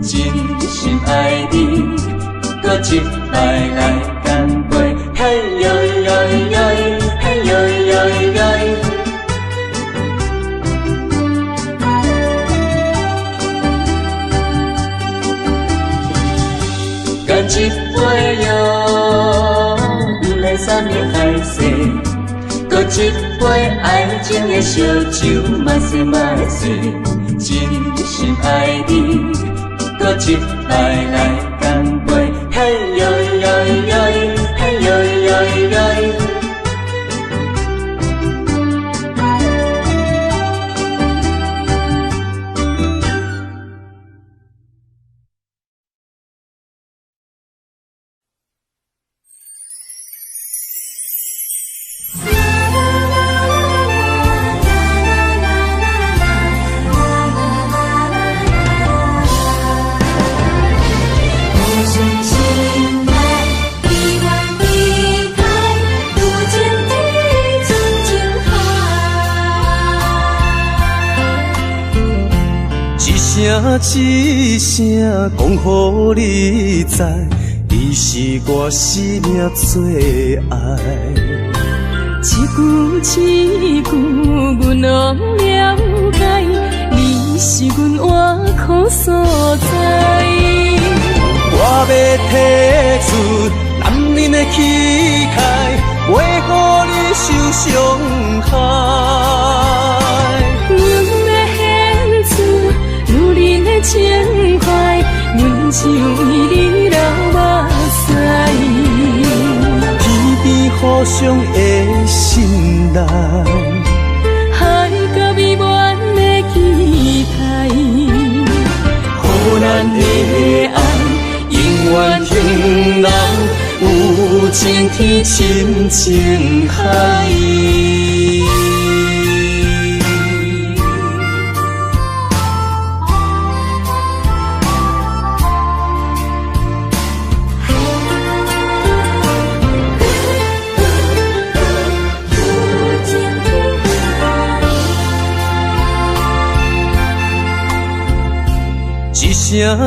真心爱你，搁一摆来干杯，嘿呦呦呦，嘿呦呦呦。干一杯药，不来三年海誓；搁一杯爱情的烧酒，嘛说嘛醉，真心爱你，搁一摆来干杯，嘿呦呦呦，嘿呦呦呦。一声讲予你知，你是我生命最爱。一句一句，阮拢了解，你是阮活苦所在。我要提出男人的气概，袂予你受伤害。情怀，阮只为你流目屎。天边互相的信赖，海角美满的期待，予咱的爱永远停留，有情天深情海。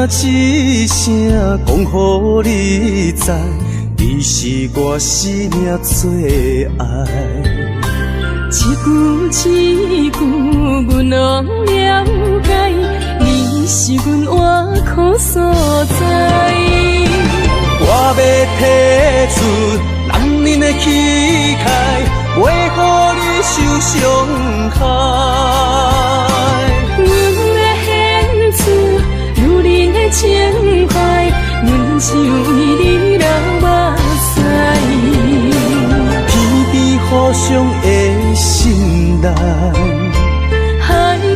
一声讲予你知，你是我生命最爱。一句一句，阮拢了解，你是阮活苦所在。我要提出男人的气概，袂予你受伤害。情怀，阮只为你流目屎。天边互相的信赖，海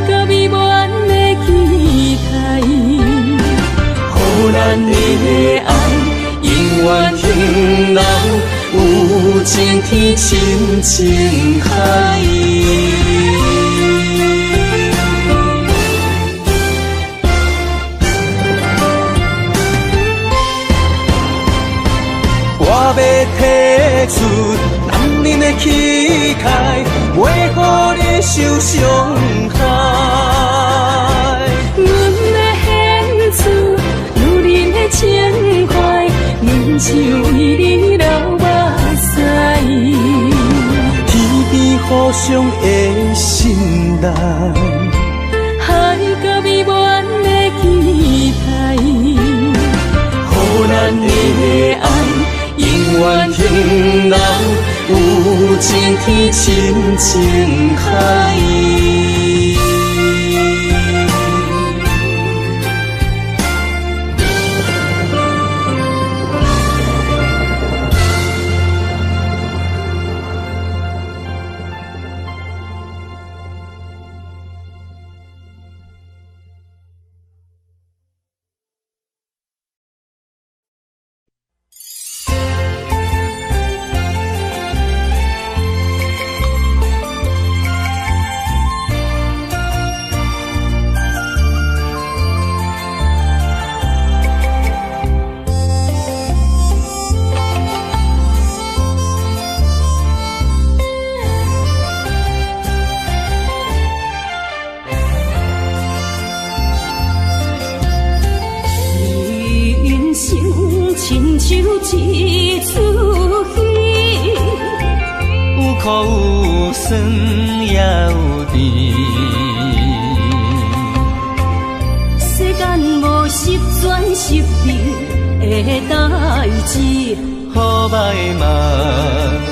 角美满的期待，予咱的爱永远停留，有情天深情海。我要提出男人的气概，袂予你受伤害。阮要献出女人的情怀，阮只为你流目屎。天边互相的信赖，海角美满的期待，予咱的爱永远停留，去深情海。亲像一出戏，有苦有酸也有甜。世间无十全十美的代志，好歹嘛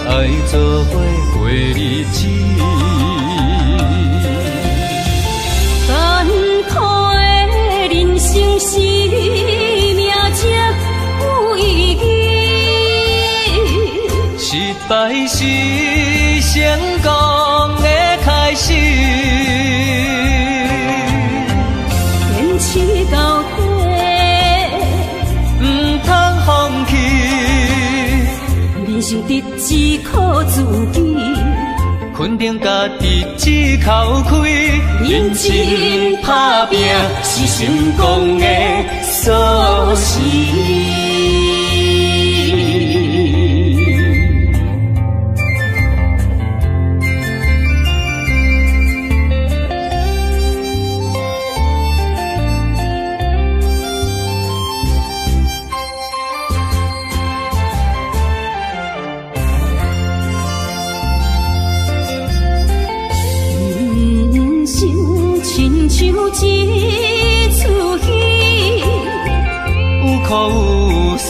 爱做伙过日子。艰苦的人生是。失败是成功的开始，坚持到底，不通放弃。人生得只靠自己，肯定家己只靠开，认真打拼是成功的锁匙。像一出戏，有苦有酸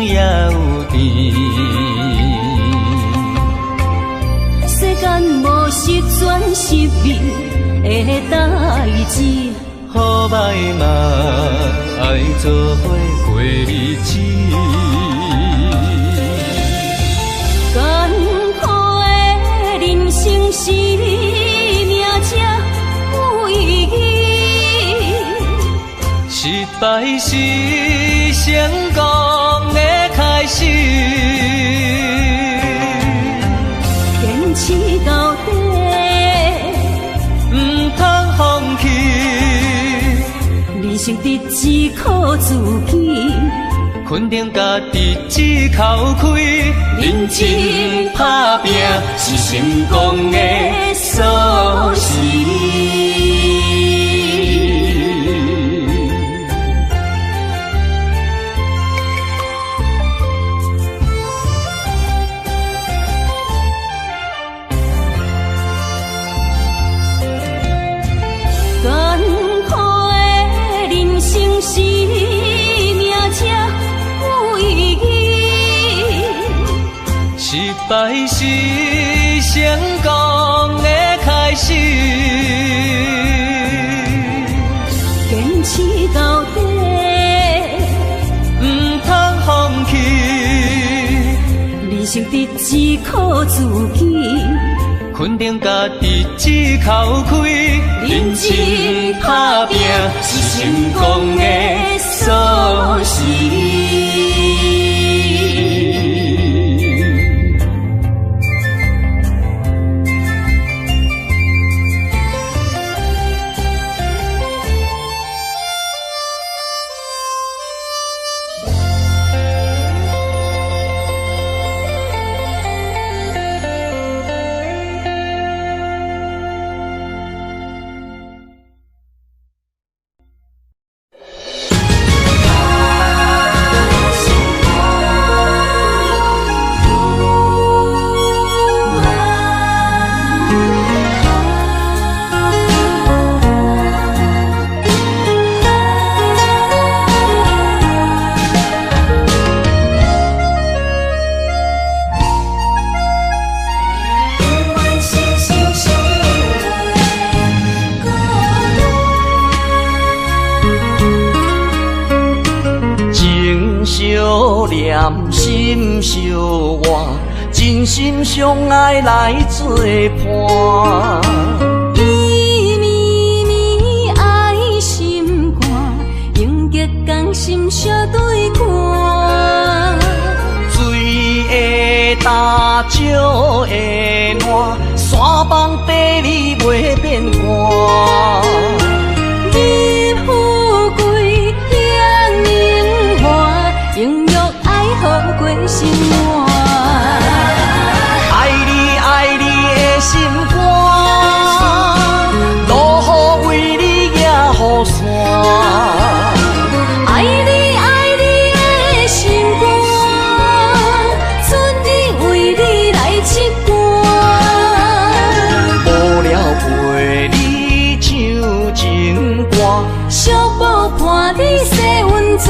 也有甜。世间无十全十美的代志，好歹嘛爱做伙过日子。艰苦的人生是。失败是成功的开始，坚持到底，不通放弃。人生得只靠自己，肯定家己只靠开，认真打拼是成功的锁匙。失败是成功的开始，坚持到底，不通放弃。人生得只靠自己，肯定家己只靠开，认真打拼是成功的锁匙。啊心相活，真心相爱来作伴。伊绵绵爱心肝，永结同心相对看。水会干，石会烂，山崩地裂袂变寒。你富贵享荣华，永浴爱好过生活。爱你爱你的心肝，落雨为你举雨伞。爱你爱你的心肝，春日为你来唱歌。无聊陪你唱情歌，小宝伴你洗温泉。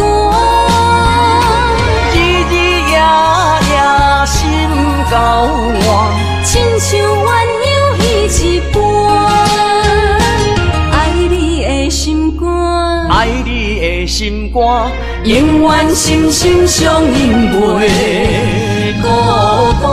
日日夜夜心交换，亲像鸳鸯彼一半。爱你的心肝，爱你的心肝，永远心心相印袂孤单。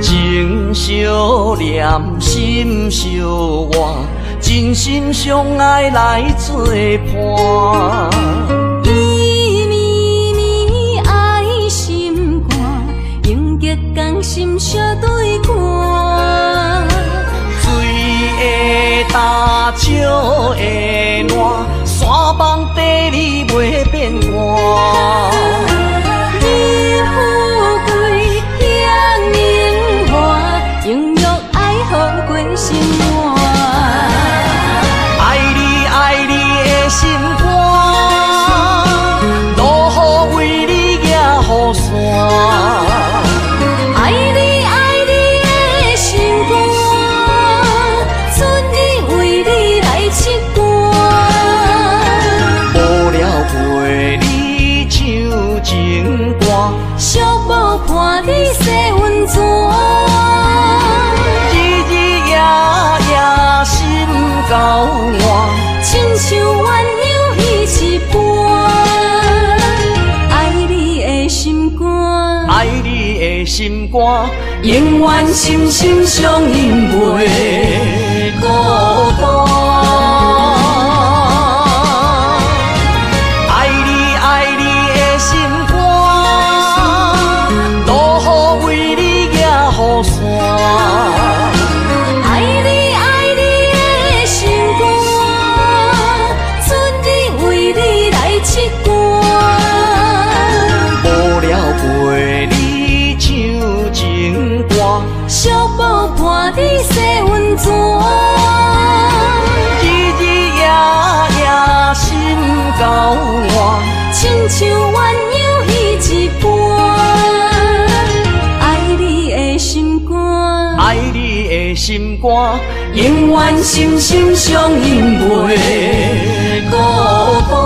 情相念，心相活，真心相爱来作伴。伊绵绵爱心肝，永结同心相对看。水会干，石会烂，山崩地裂袂变寒。你富贵享荣华，永浴爱好过生活。爱你爱你的心肝，落雨为你举雨伞。爱你爱你的心肝，春日为你来唱歌。无聊陪你唱情歌，小宝伴你洗温泉。日日夜夜心交换，亲像鸳鸯彼一半。爱你的心肝，爱你的心肝，永远心心相印袂孤单。爱你爱你的心肝，落雨为你举雨伞。爱你爱你的心肝，春日为你来唱歌。无聊陪你唱情歌，小宝伴你洗温泉。日日夜夜心交换，亲像鸳鸯彼一半。爱你的心肝，爱你的心肝，永远心心相印袂孤单。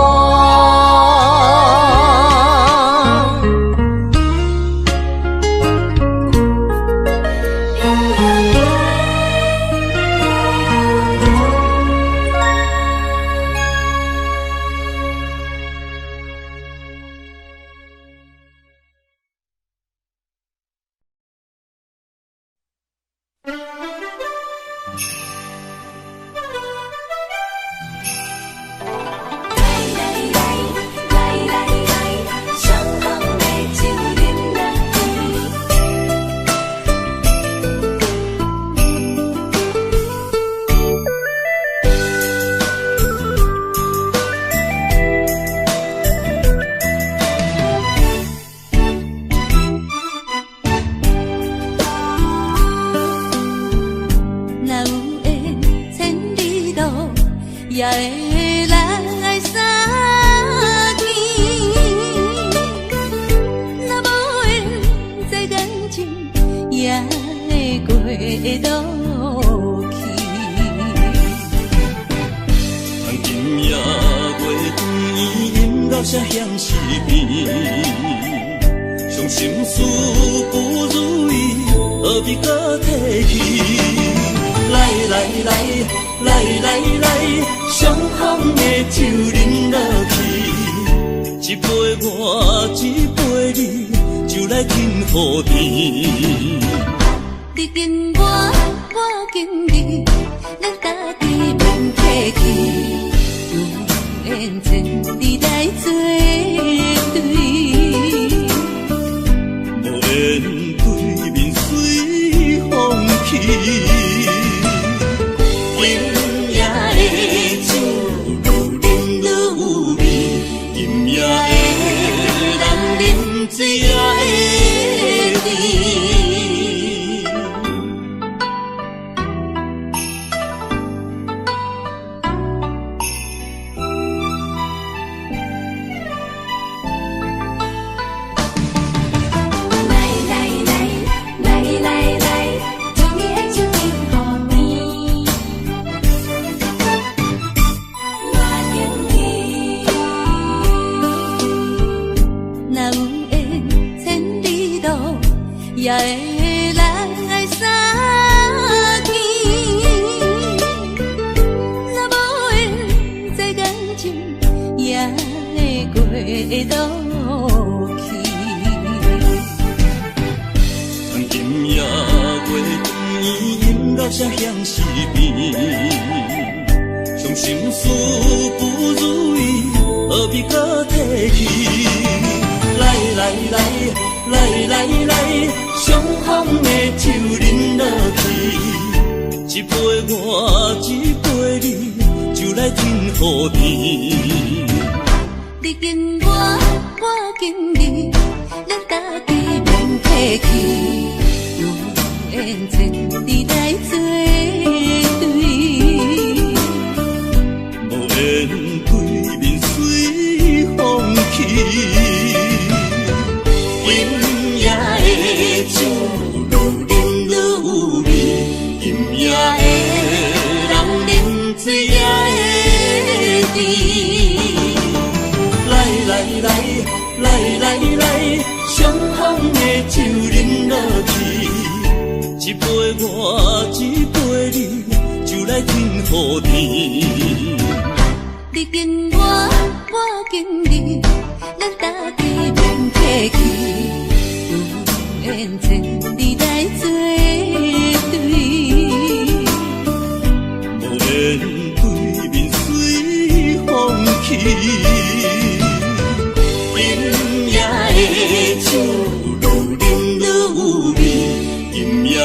落下向是边，伤心事不如意，何必搁提起？来来来来来来，伤风的酒饮落去，一杯我，一杯你，就来添好甜。你敬我，我敬你，咱家己免客气，有缘千里来作对。无缘对面随风去。水也会甜。来来来来来来，将你的手紧抱你，我敬你。若有缘千里路，也会来相见。若无缘这感情，也会过渡去。曾今夜月光阴落下向是边，伤心事不如意，何必搁提起？来来来来来来，伤风的酒饮落去，一杯我，一杯你，就来添好甜。你敬我，我敬你，咱家己免客气，有缘千里来作对。无缘对面随风去。饮也会酒，愈饮愈有味，饮也会人啉水也会甜。来来来来来来，伤风的酒饮落去，一杯我，一杯你，就来添好甜。你敬我，我敬你，咱家己免客气，有缘千里来作对。无缘对面随风去，饮也会酒，愈饮愈有味，饮也会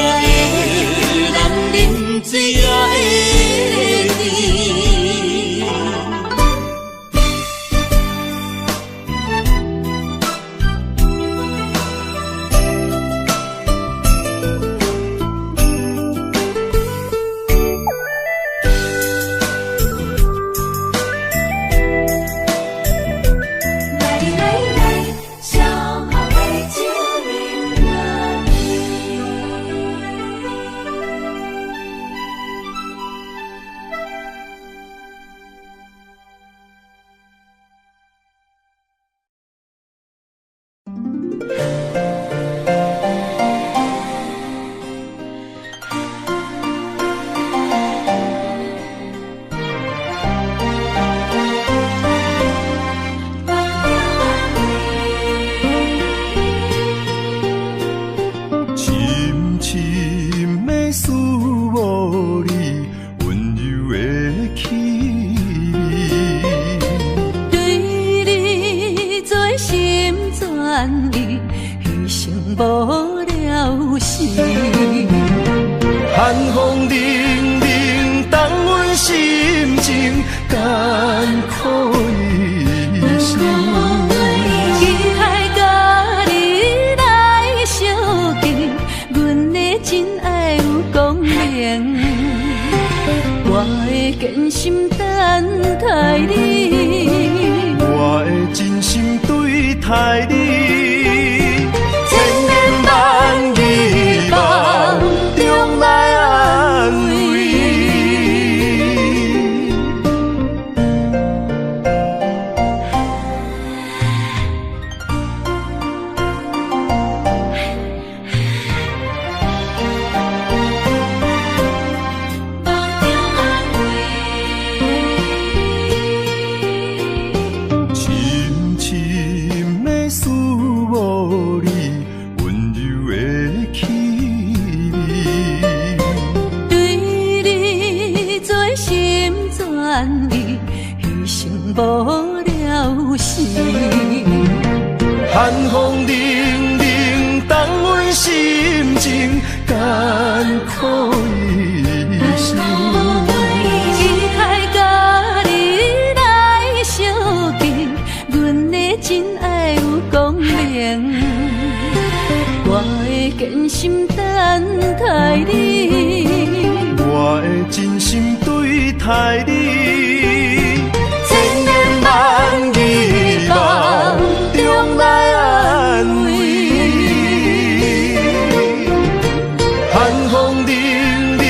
人啉水也会甜。寒风凛凛，冻阮心情艰苦一生。期待甲你来相见，阮的真爱有光明，我会坚心等待你，我会真心对待你，千言万语梦中来安慰。了心。寒风凛凛，冻阮心情艰苦一生。期待甲你来相见，阮的真爱有光明。我会坚心等待你，我会真心对待你，千言万语梦中来安慰。寒风凛凛，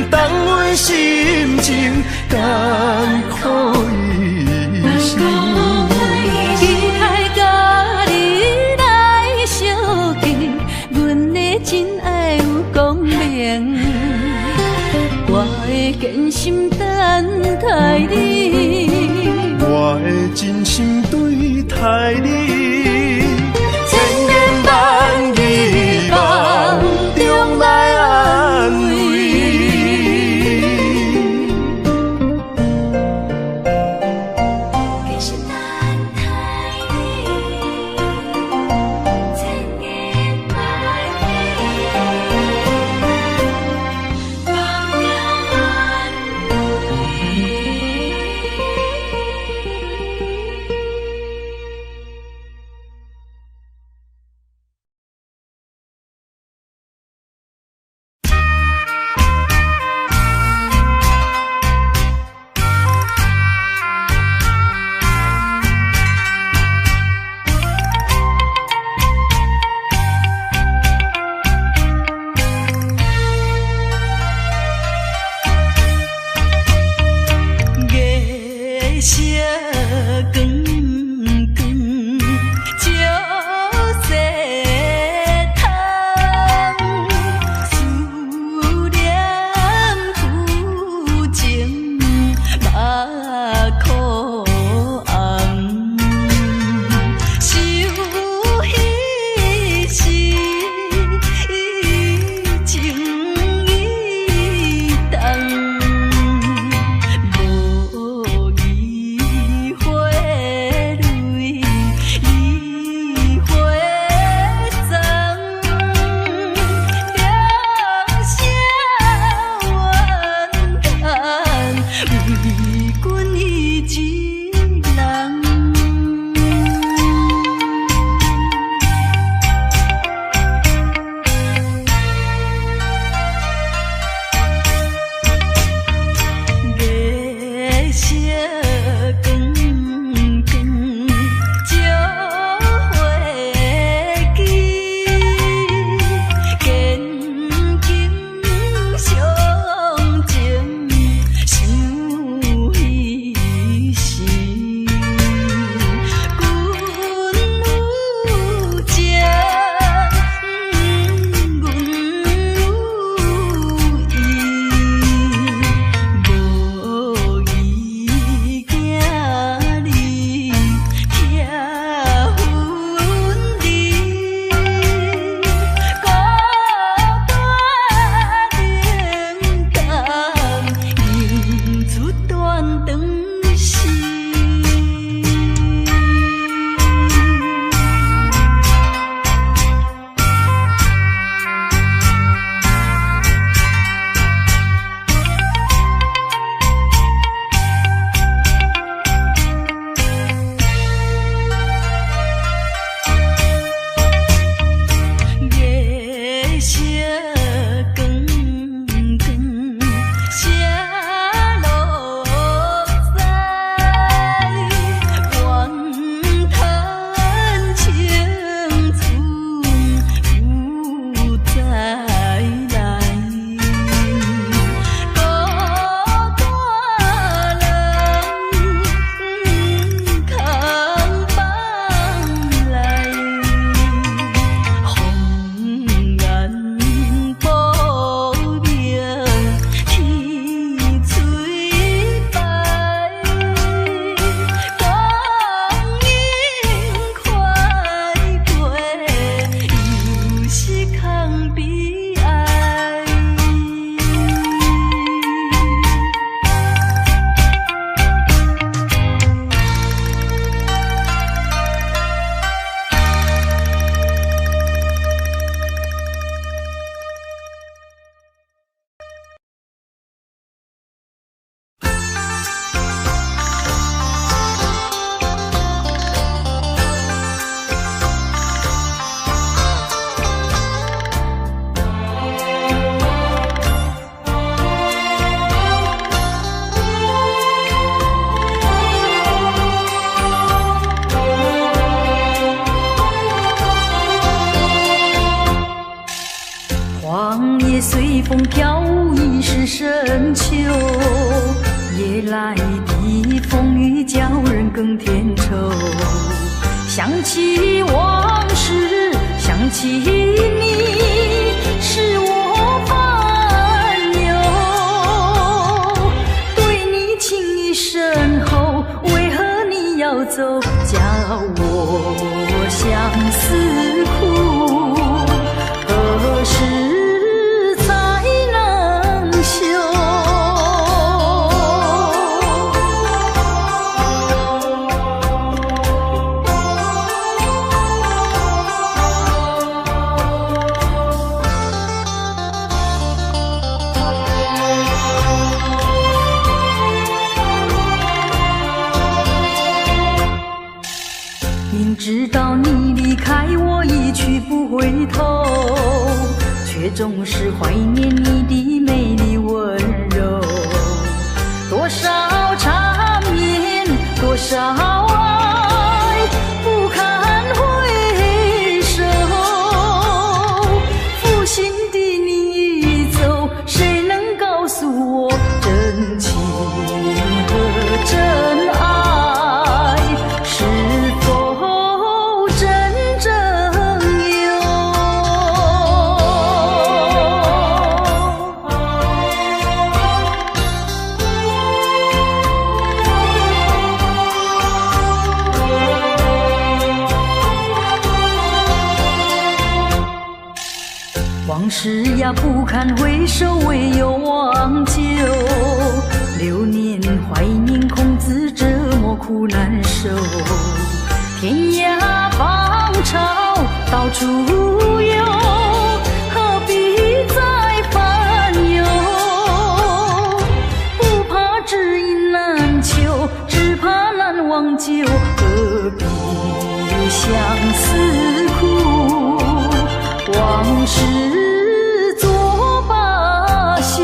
冻阮心情艰苦一生。期待甲你来相见，阮的真爱有光明。我会坚心等待你，我会真心对待你，千言万语梦中来安慰。坚心等待你，千言万语梦中安慰。更添愁。想起往事，想起你，使我烦忧。对你情意深厚，为何你要走，叫我相思苦？何时才能休？明知道你离开我一去不回头，却总是怀念你的美丽温柔。多少缠绵，多少爱，不堪回首。负心的你一走，谁能告诉我真情和真爱是否真正有？往事呀不堪回首，唯有忘旧。流年怀念，空自折磨苦难受。天涯芳草到处有，何必再烦忧？不怕知音难求，只怕难忘旧。何必相思苦？往事作罢休。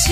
就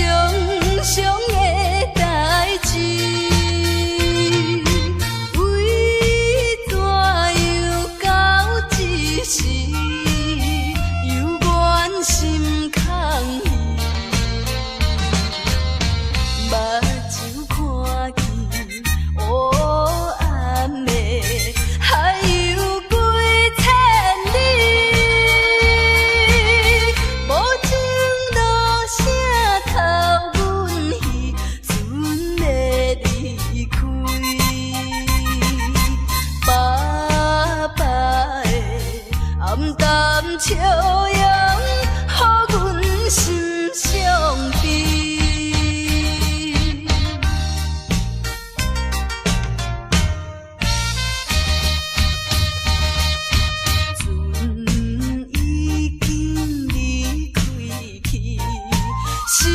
心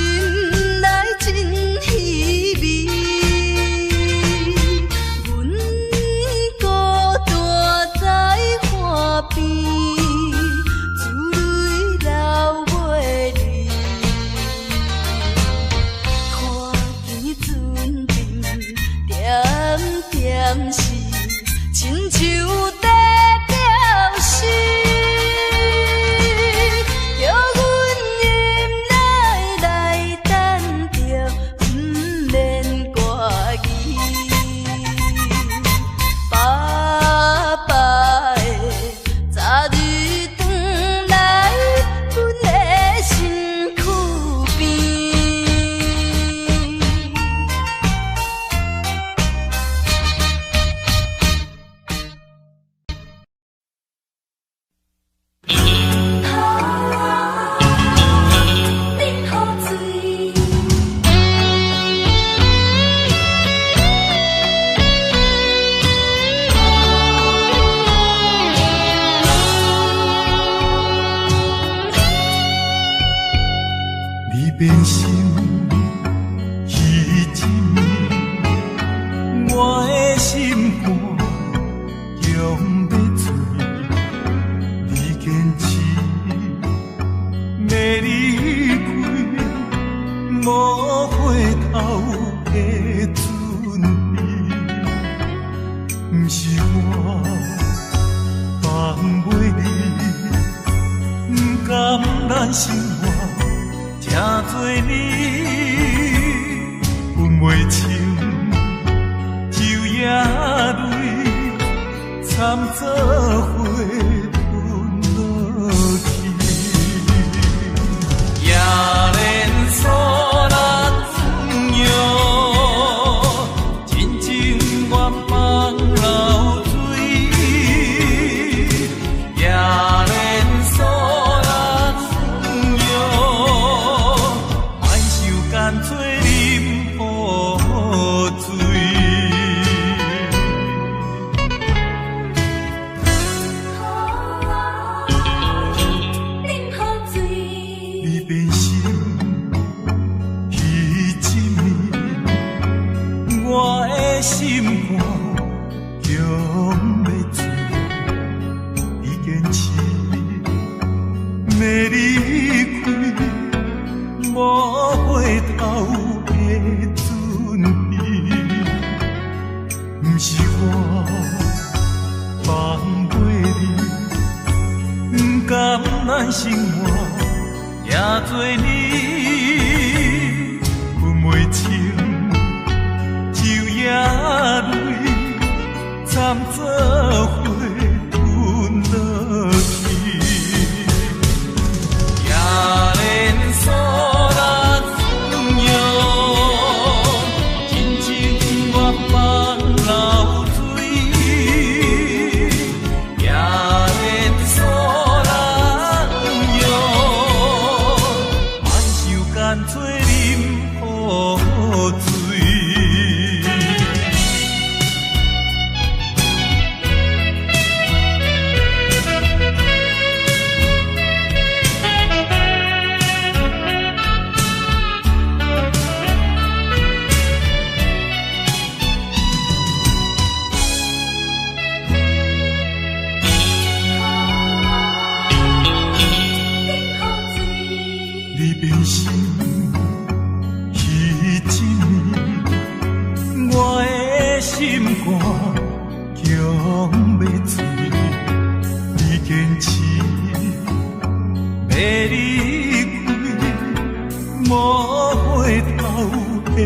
内真稀微。阮孤单在河边，珠泪流袂离。看见船阵点点是亲像在调戏。变心已一暝，我的心肝强要碎，你坚持要离开，无回头的准备，不是我放袂你，不甘咱生活。正做你分袂清，酒也泪掺做伙吞落去，也连锁人用真情愿放流水，也连锁。干脆饮雨水，饮雨水，你变心彼一暝，我的心肝强要碎，你坚持要离开。无回头的准备，不是我放袂你，不甘咱生活也做你分袂清，酒也泪掺做伙吞落去，也连锁。干脆饮雨水。你变心彼一暝，我的心肝强要碎，你坚持要离开，无回头的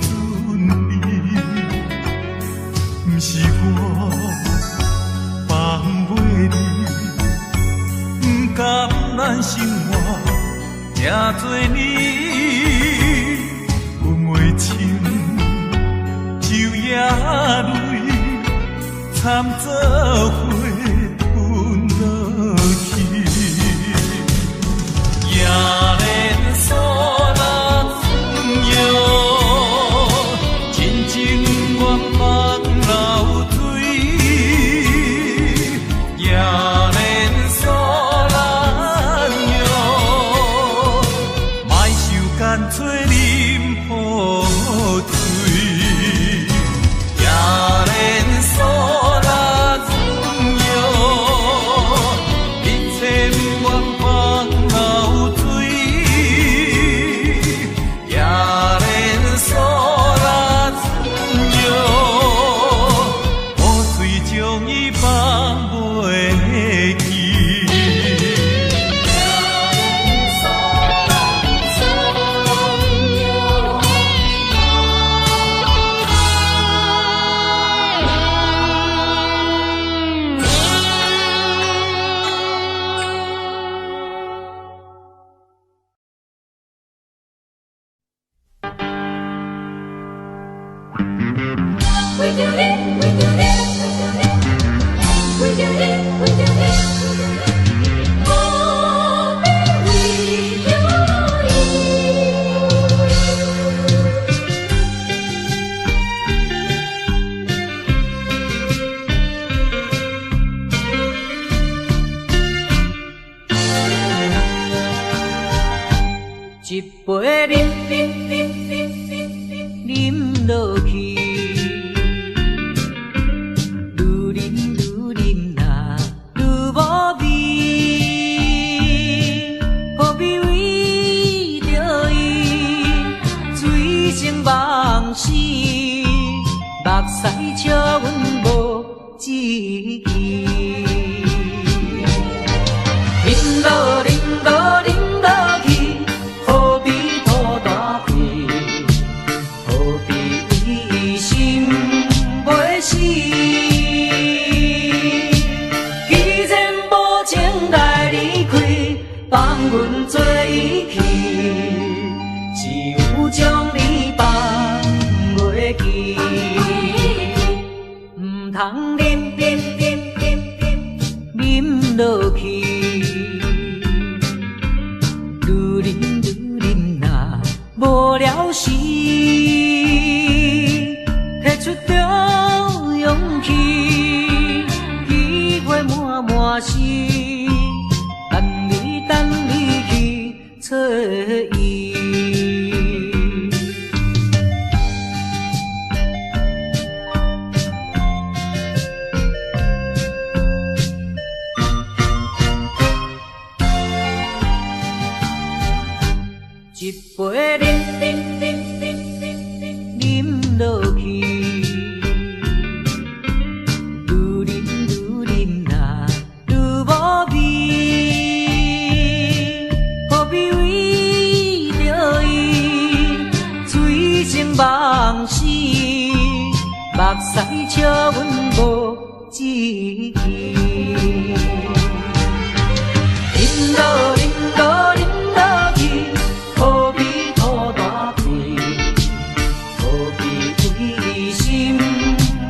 准备，不是我放袂你，不甘咱生活。正做你分袂清，酒也泪掺做伙吞落去，也连锁人用真情愿放流水，也连锁。干咱做饮好水，也连锁啦温柔，一切不愿放流水，也连锁啦温柔，雨水将伊放袂去。一杯饮落去，愈饮呐愈无味，何必为着伊醉生梦死？目屎笑阮无志气，饮落去。何必拖大气？何必为心袂死？既然无情来离开，放阮做伊去，只有将你放袂记。唔通饮落去。无聊时，摕出着勇气，机会满是，等你去找伊。一杯饮落去，愈饮呐愈无味，何必为着伊醉生梦死？目屎笑阮无志气，饮落去。何必拖大气？何必为心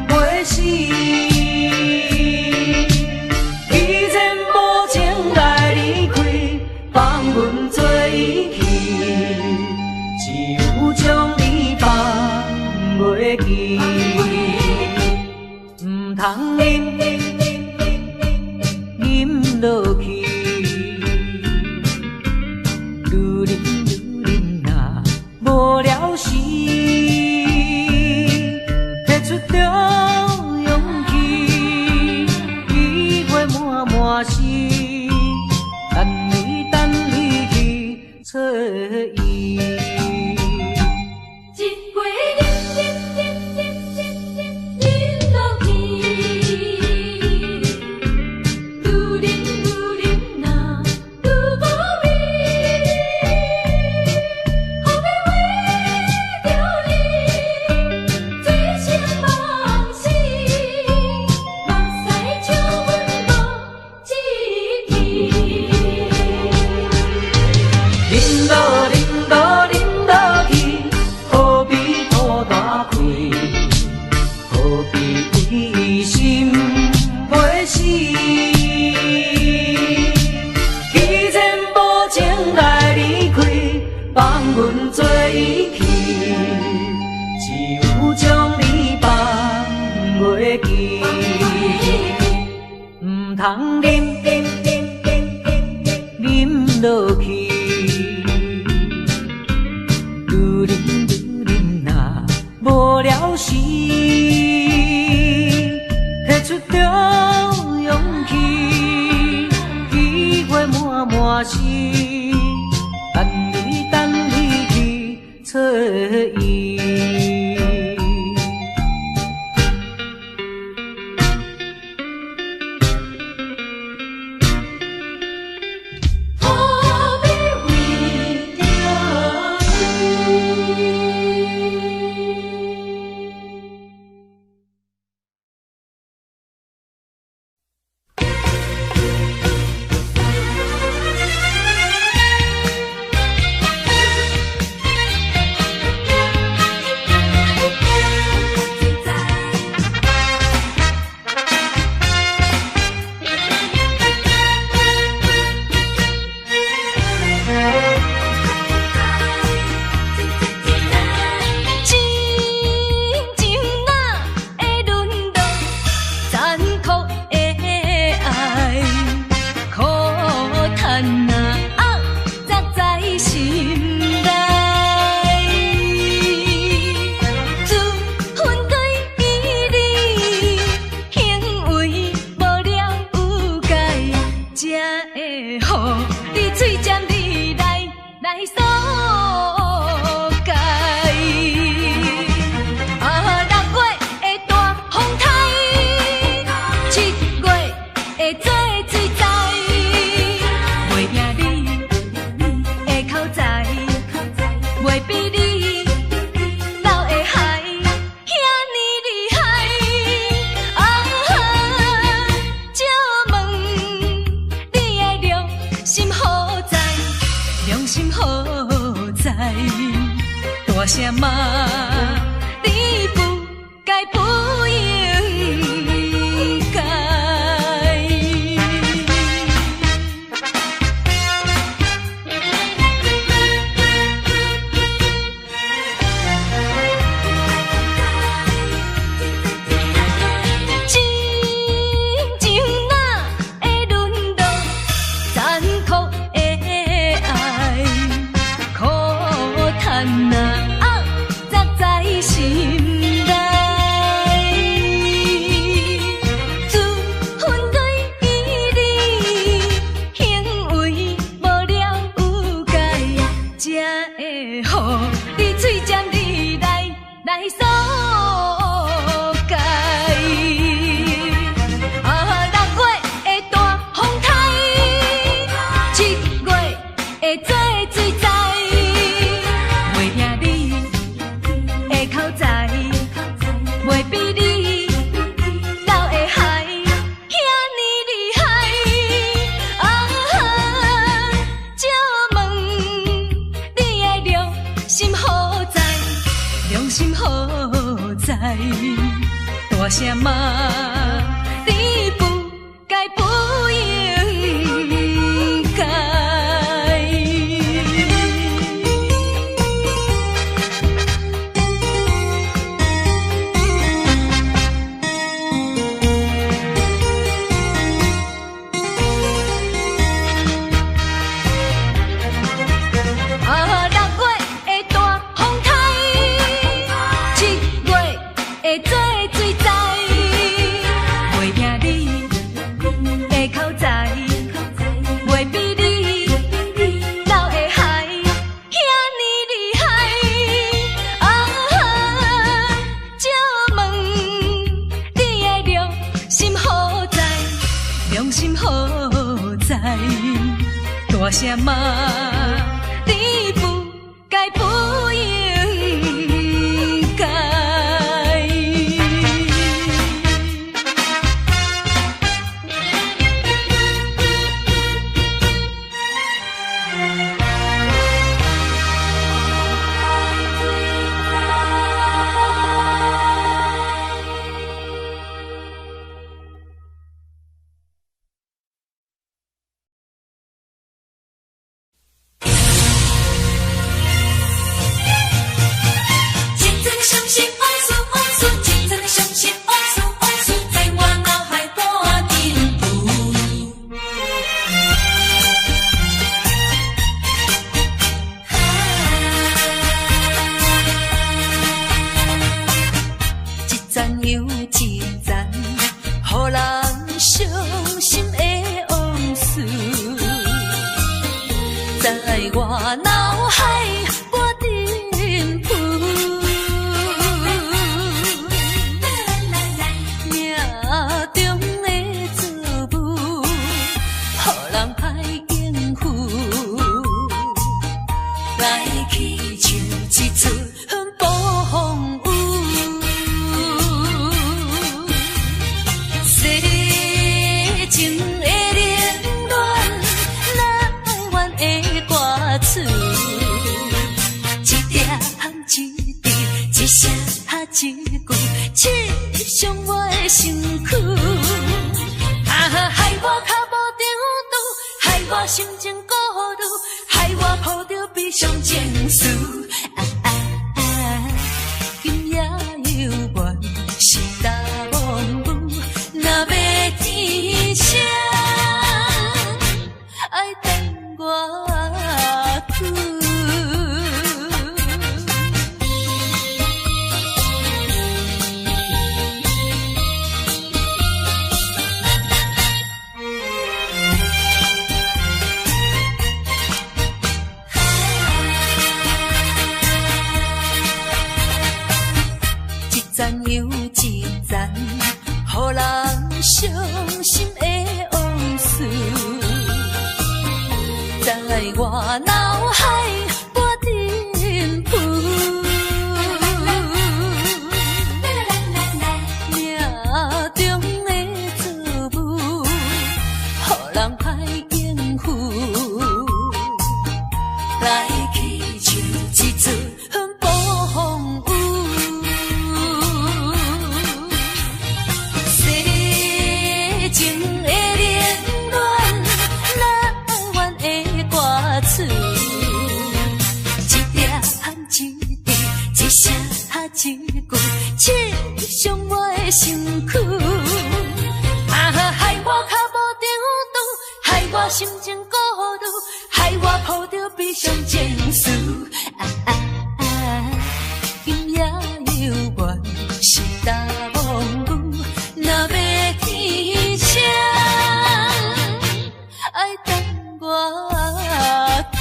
袂死？既然无情来离开，放阮做伊去，只有将你放袂记。唔通饮落去。无聊时，摕出着勇气，机会满是，等你去找伊。一杯饮落去，愈饮呐愈无味。阮做伊去，只有将你放袂记，唔通饮落去，愈啉愈啉若无了时，摕出着勇气，机会满满是，等你去找伊。大声骂，你不该不应该。真情哪会沦落残酷的爱，苦叹哪。心内，自分对伊你行为无了有解，才会予你嘴尖你来诉解。6月的大风台，7月的做水灾。袂比你斗会害，遐尼厉害。借问你的良心何在？良心何在？大声骂，你不该不应该。大声骂，你不该不应该。去像一阵暴风雨。世情的冷暖，哪怨的歌词？一点一滴，一声一句，刺伤我的身躯。害我脚无定度，害我心情孤独，害我抱着悲伤情绪。今夜犹原是大梦雨，若要天晴，爱等我去。一站又一站，予人伤心的往事，在我脑海不停浮。命中的错误，予人歹应付，来去像一阵暴风雨。情的冷暖，哪怨的歌词？一点一滴，一声一句，刺伤我的身躯。害我脚无定度，害我心情孤独，害我抱着悲伤情绪。今夜犹原是大梦雨，若要天晴，爱等我去。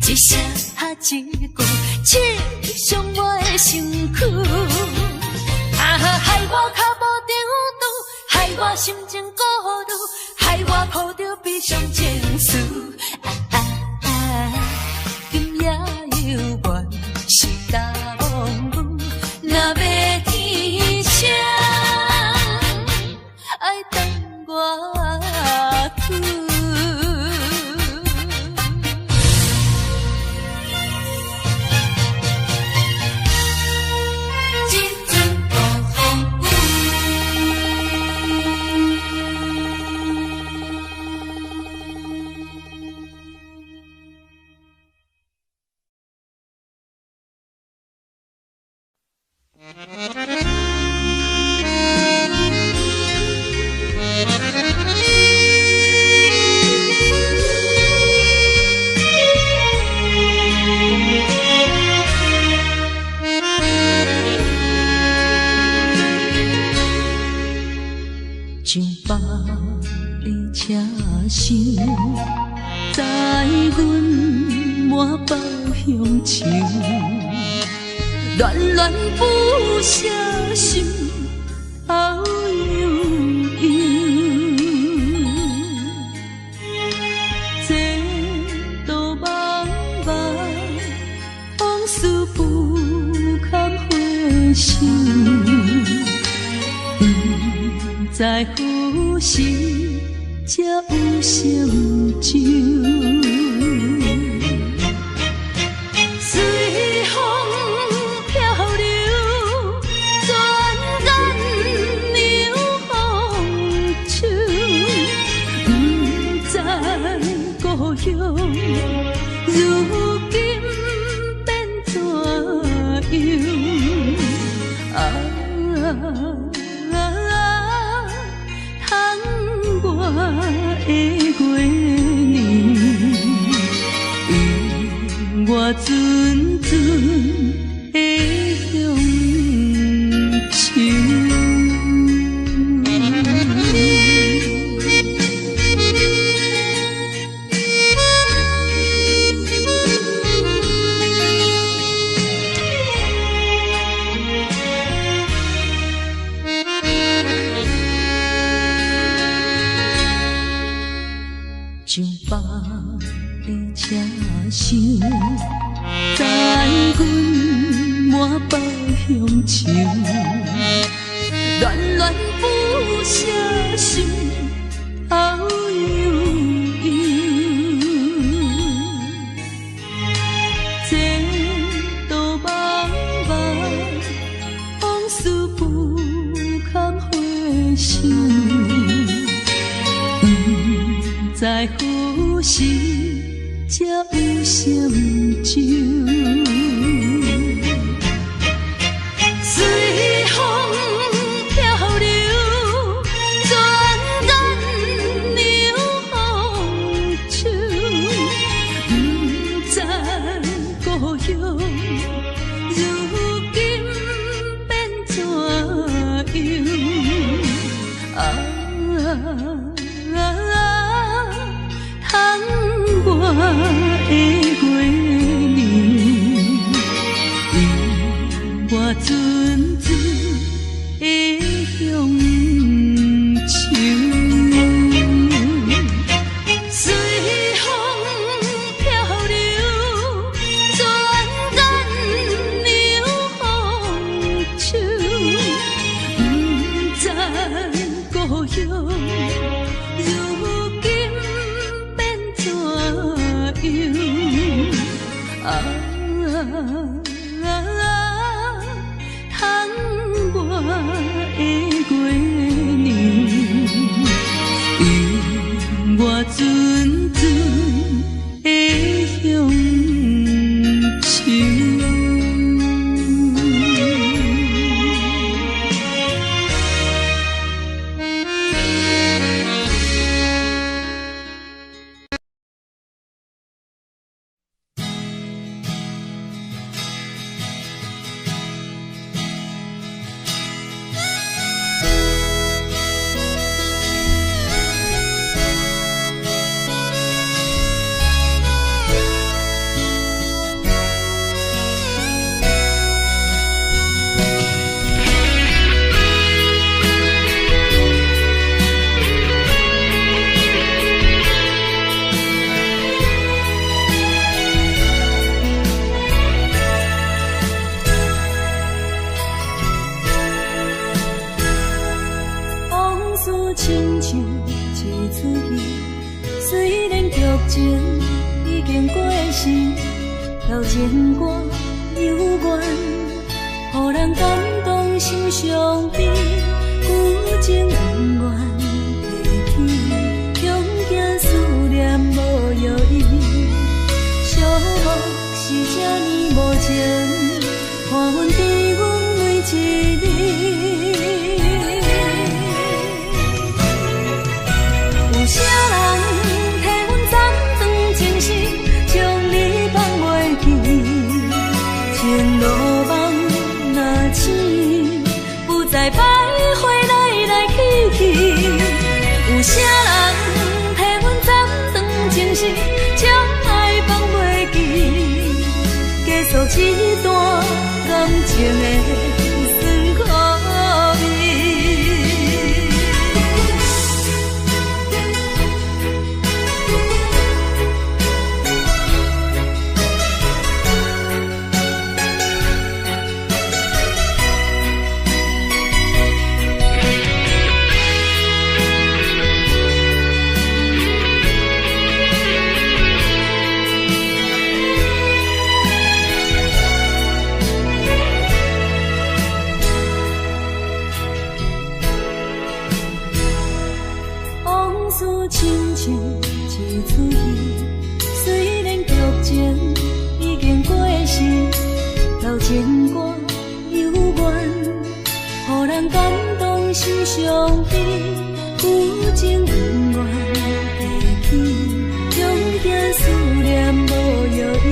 一声一句，刺伤我的身躯。害我脚无定度，害我心情孤独，害我抱着悲伤情绪。今夜犹原是大梦雨，若要天晴，爱等我去。像百里车声，载阮满北乡愁，恋恋不舍心头悠悠，这道茫茫往事不堪回首。在何时才有成就？随风漂流，转眼流风手。不知故乡，如今我阵阵的乡愁。上北的车厢，载阮满北乡愁，恋恋不舍心头悠悠。前途茫茫，往事不堪回首。在何时才有成就？随风漂流，转眼流风手。不知故乡，如今变怎样？窗外的月亮，我阵阵的乡愁。随风漂流，转眼流风手。不知故乡。窗外的月亮，我阵阵的乡愁。亲像一出戏，虽然剧情已经过时，调情歌幽怨，予人感动心伤悲，旧情恩怨提起，恐惊思念无药医，寂寞是这呢无情，看阮伫阮每一日。有啥人替阮斩断情丝，将你放袂记？前路梦若醒，不再徘徊来来去去。有啥人替阮斩断情丝，将爱放袂记？结束这段感情的酸苦味。亲像一出戏，虽然剧情已经过时，调情歌幽怨，予人感动心伤悲，旧情恩怨提起，恐惊思念无药医，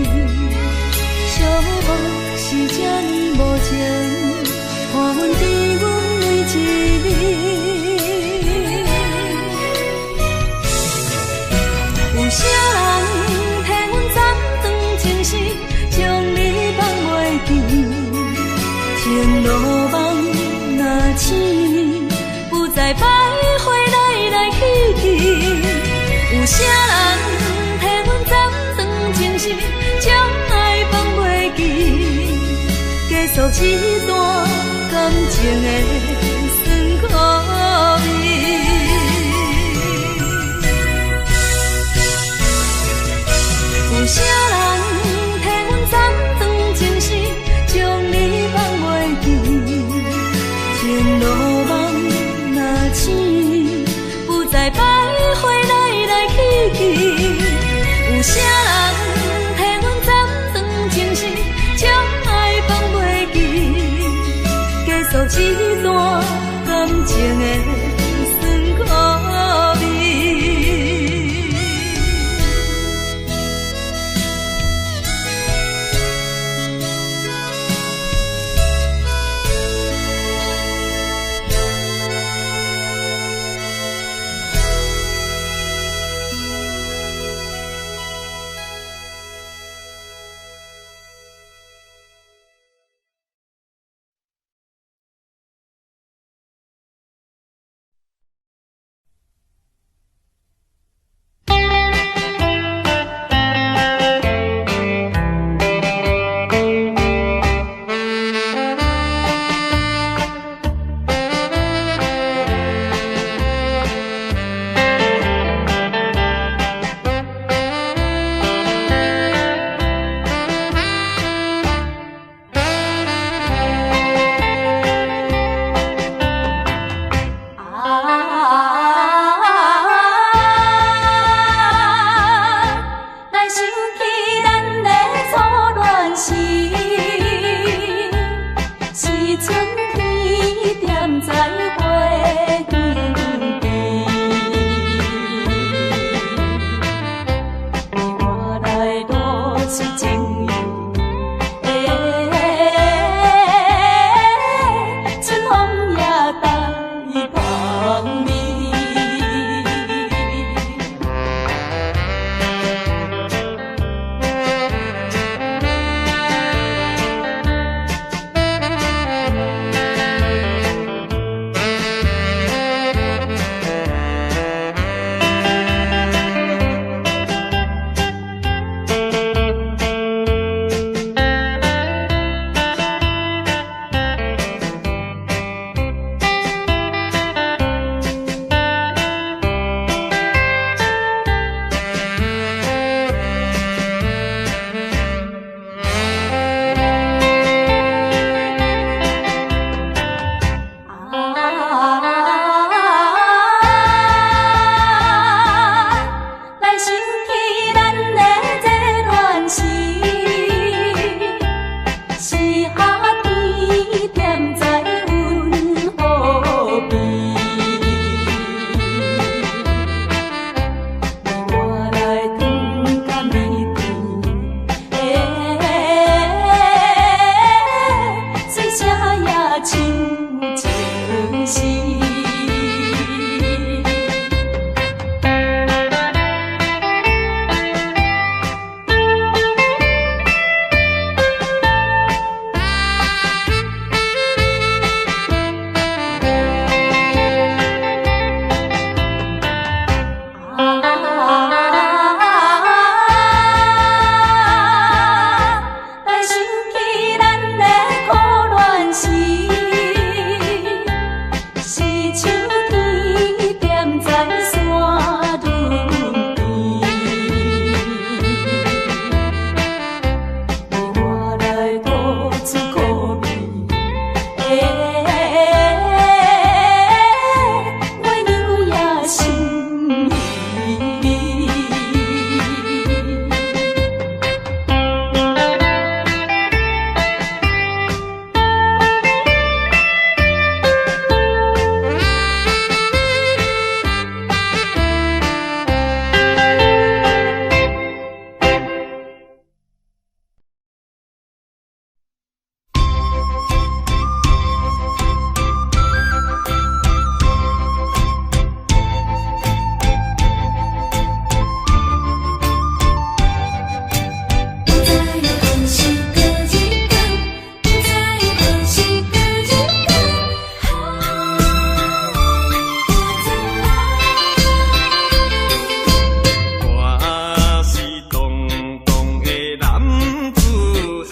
情路梦若醒，不再徘徊来来去去。有啥人替阮斩断情丝，将爱放袂记，结束这段感情的酸苦味。有啥人替阮斩断情丝，将你放袂记，情路梦若醒，不再徘徊来来去去。有啥人替阮斩断情丝，将爱放袂记，结束这段感情的。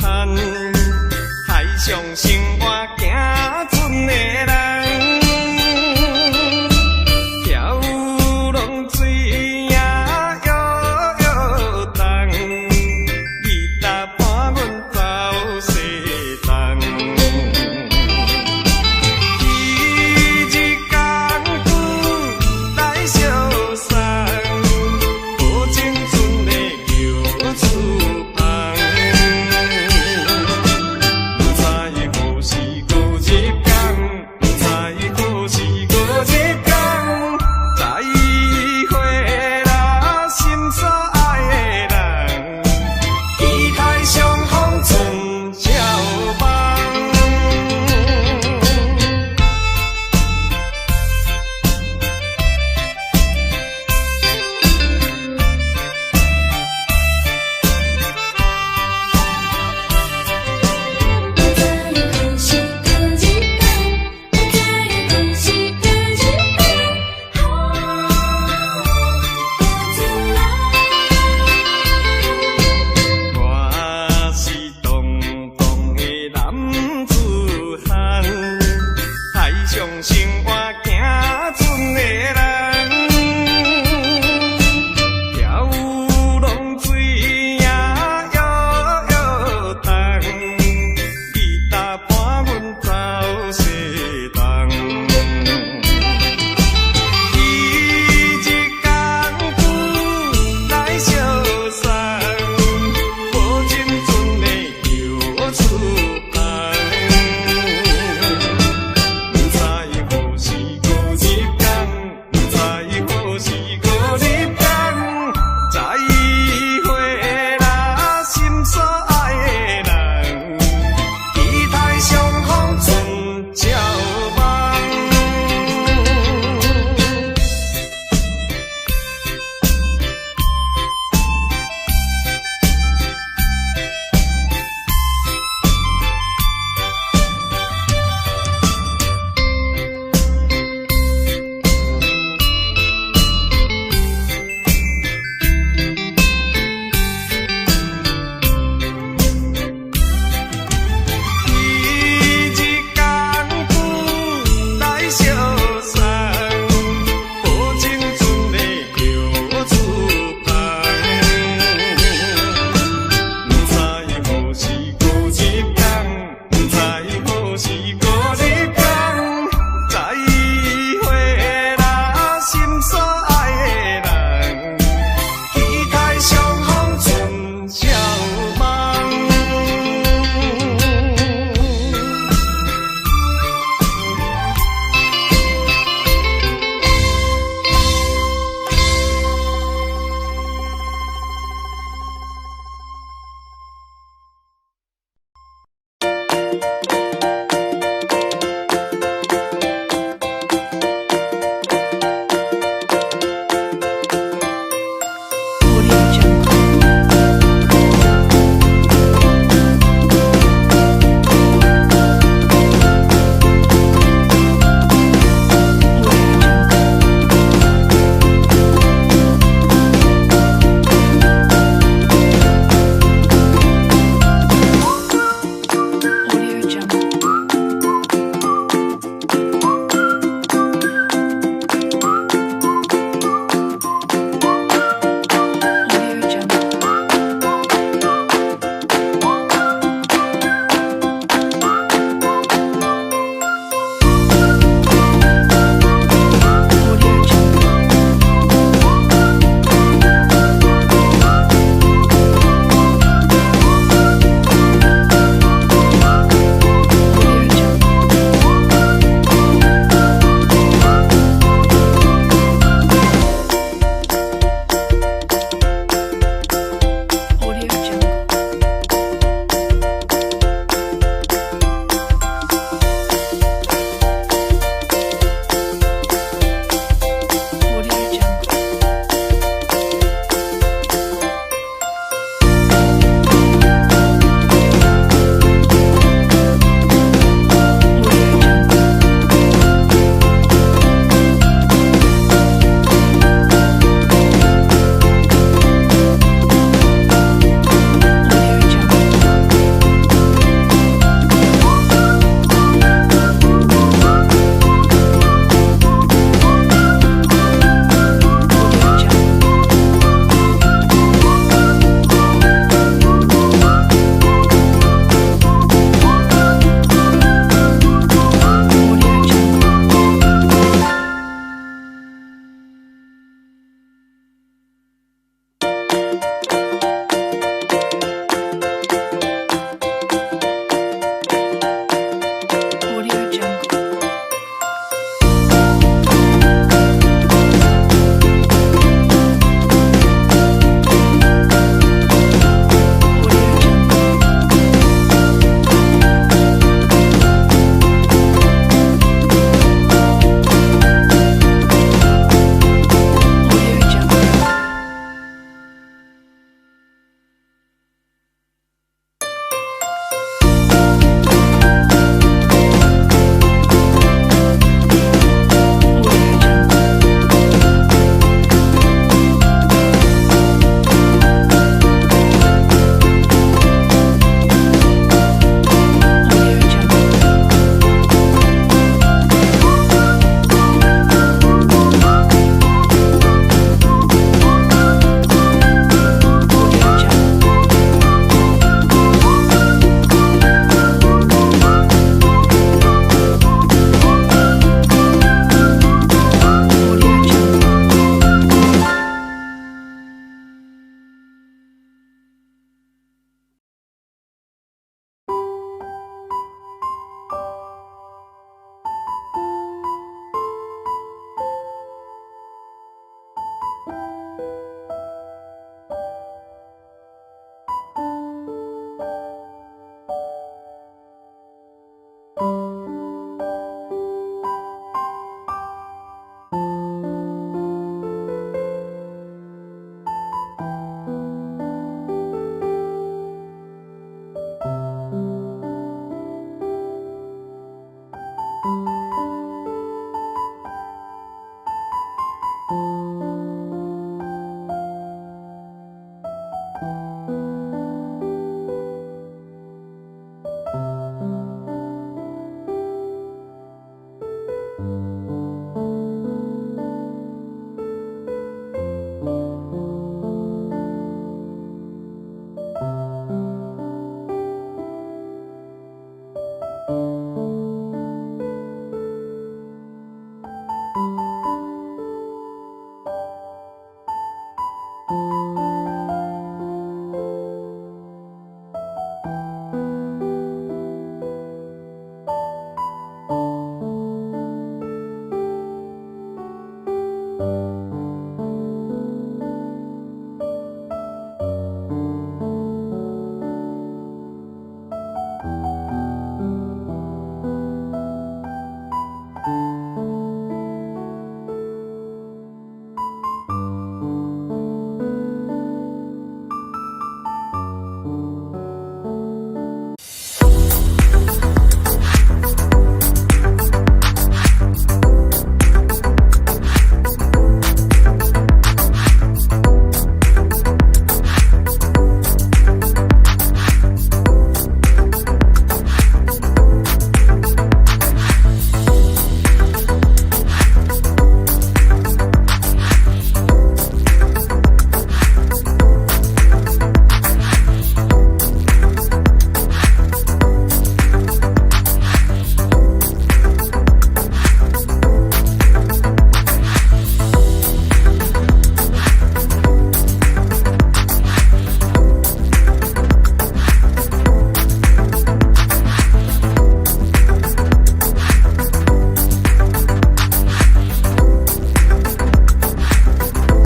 航，海上。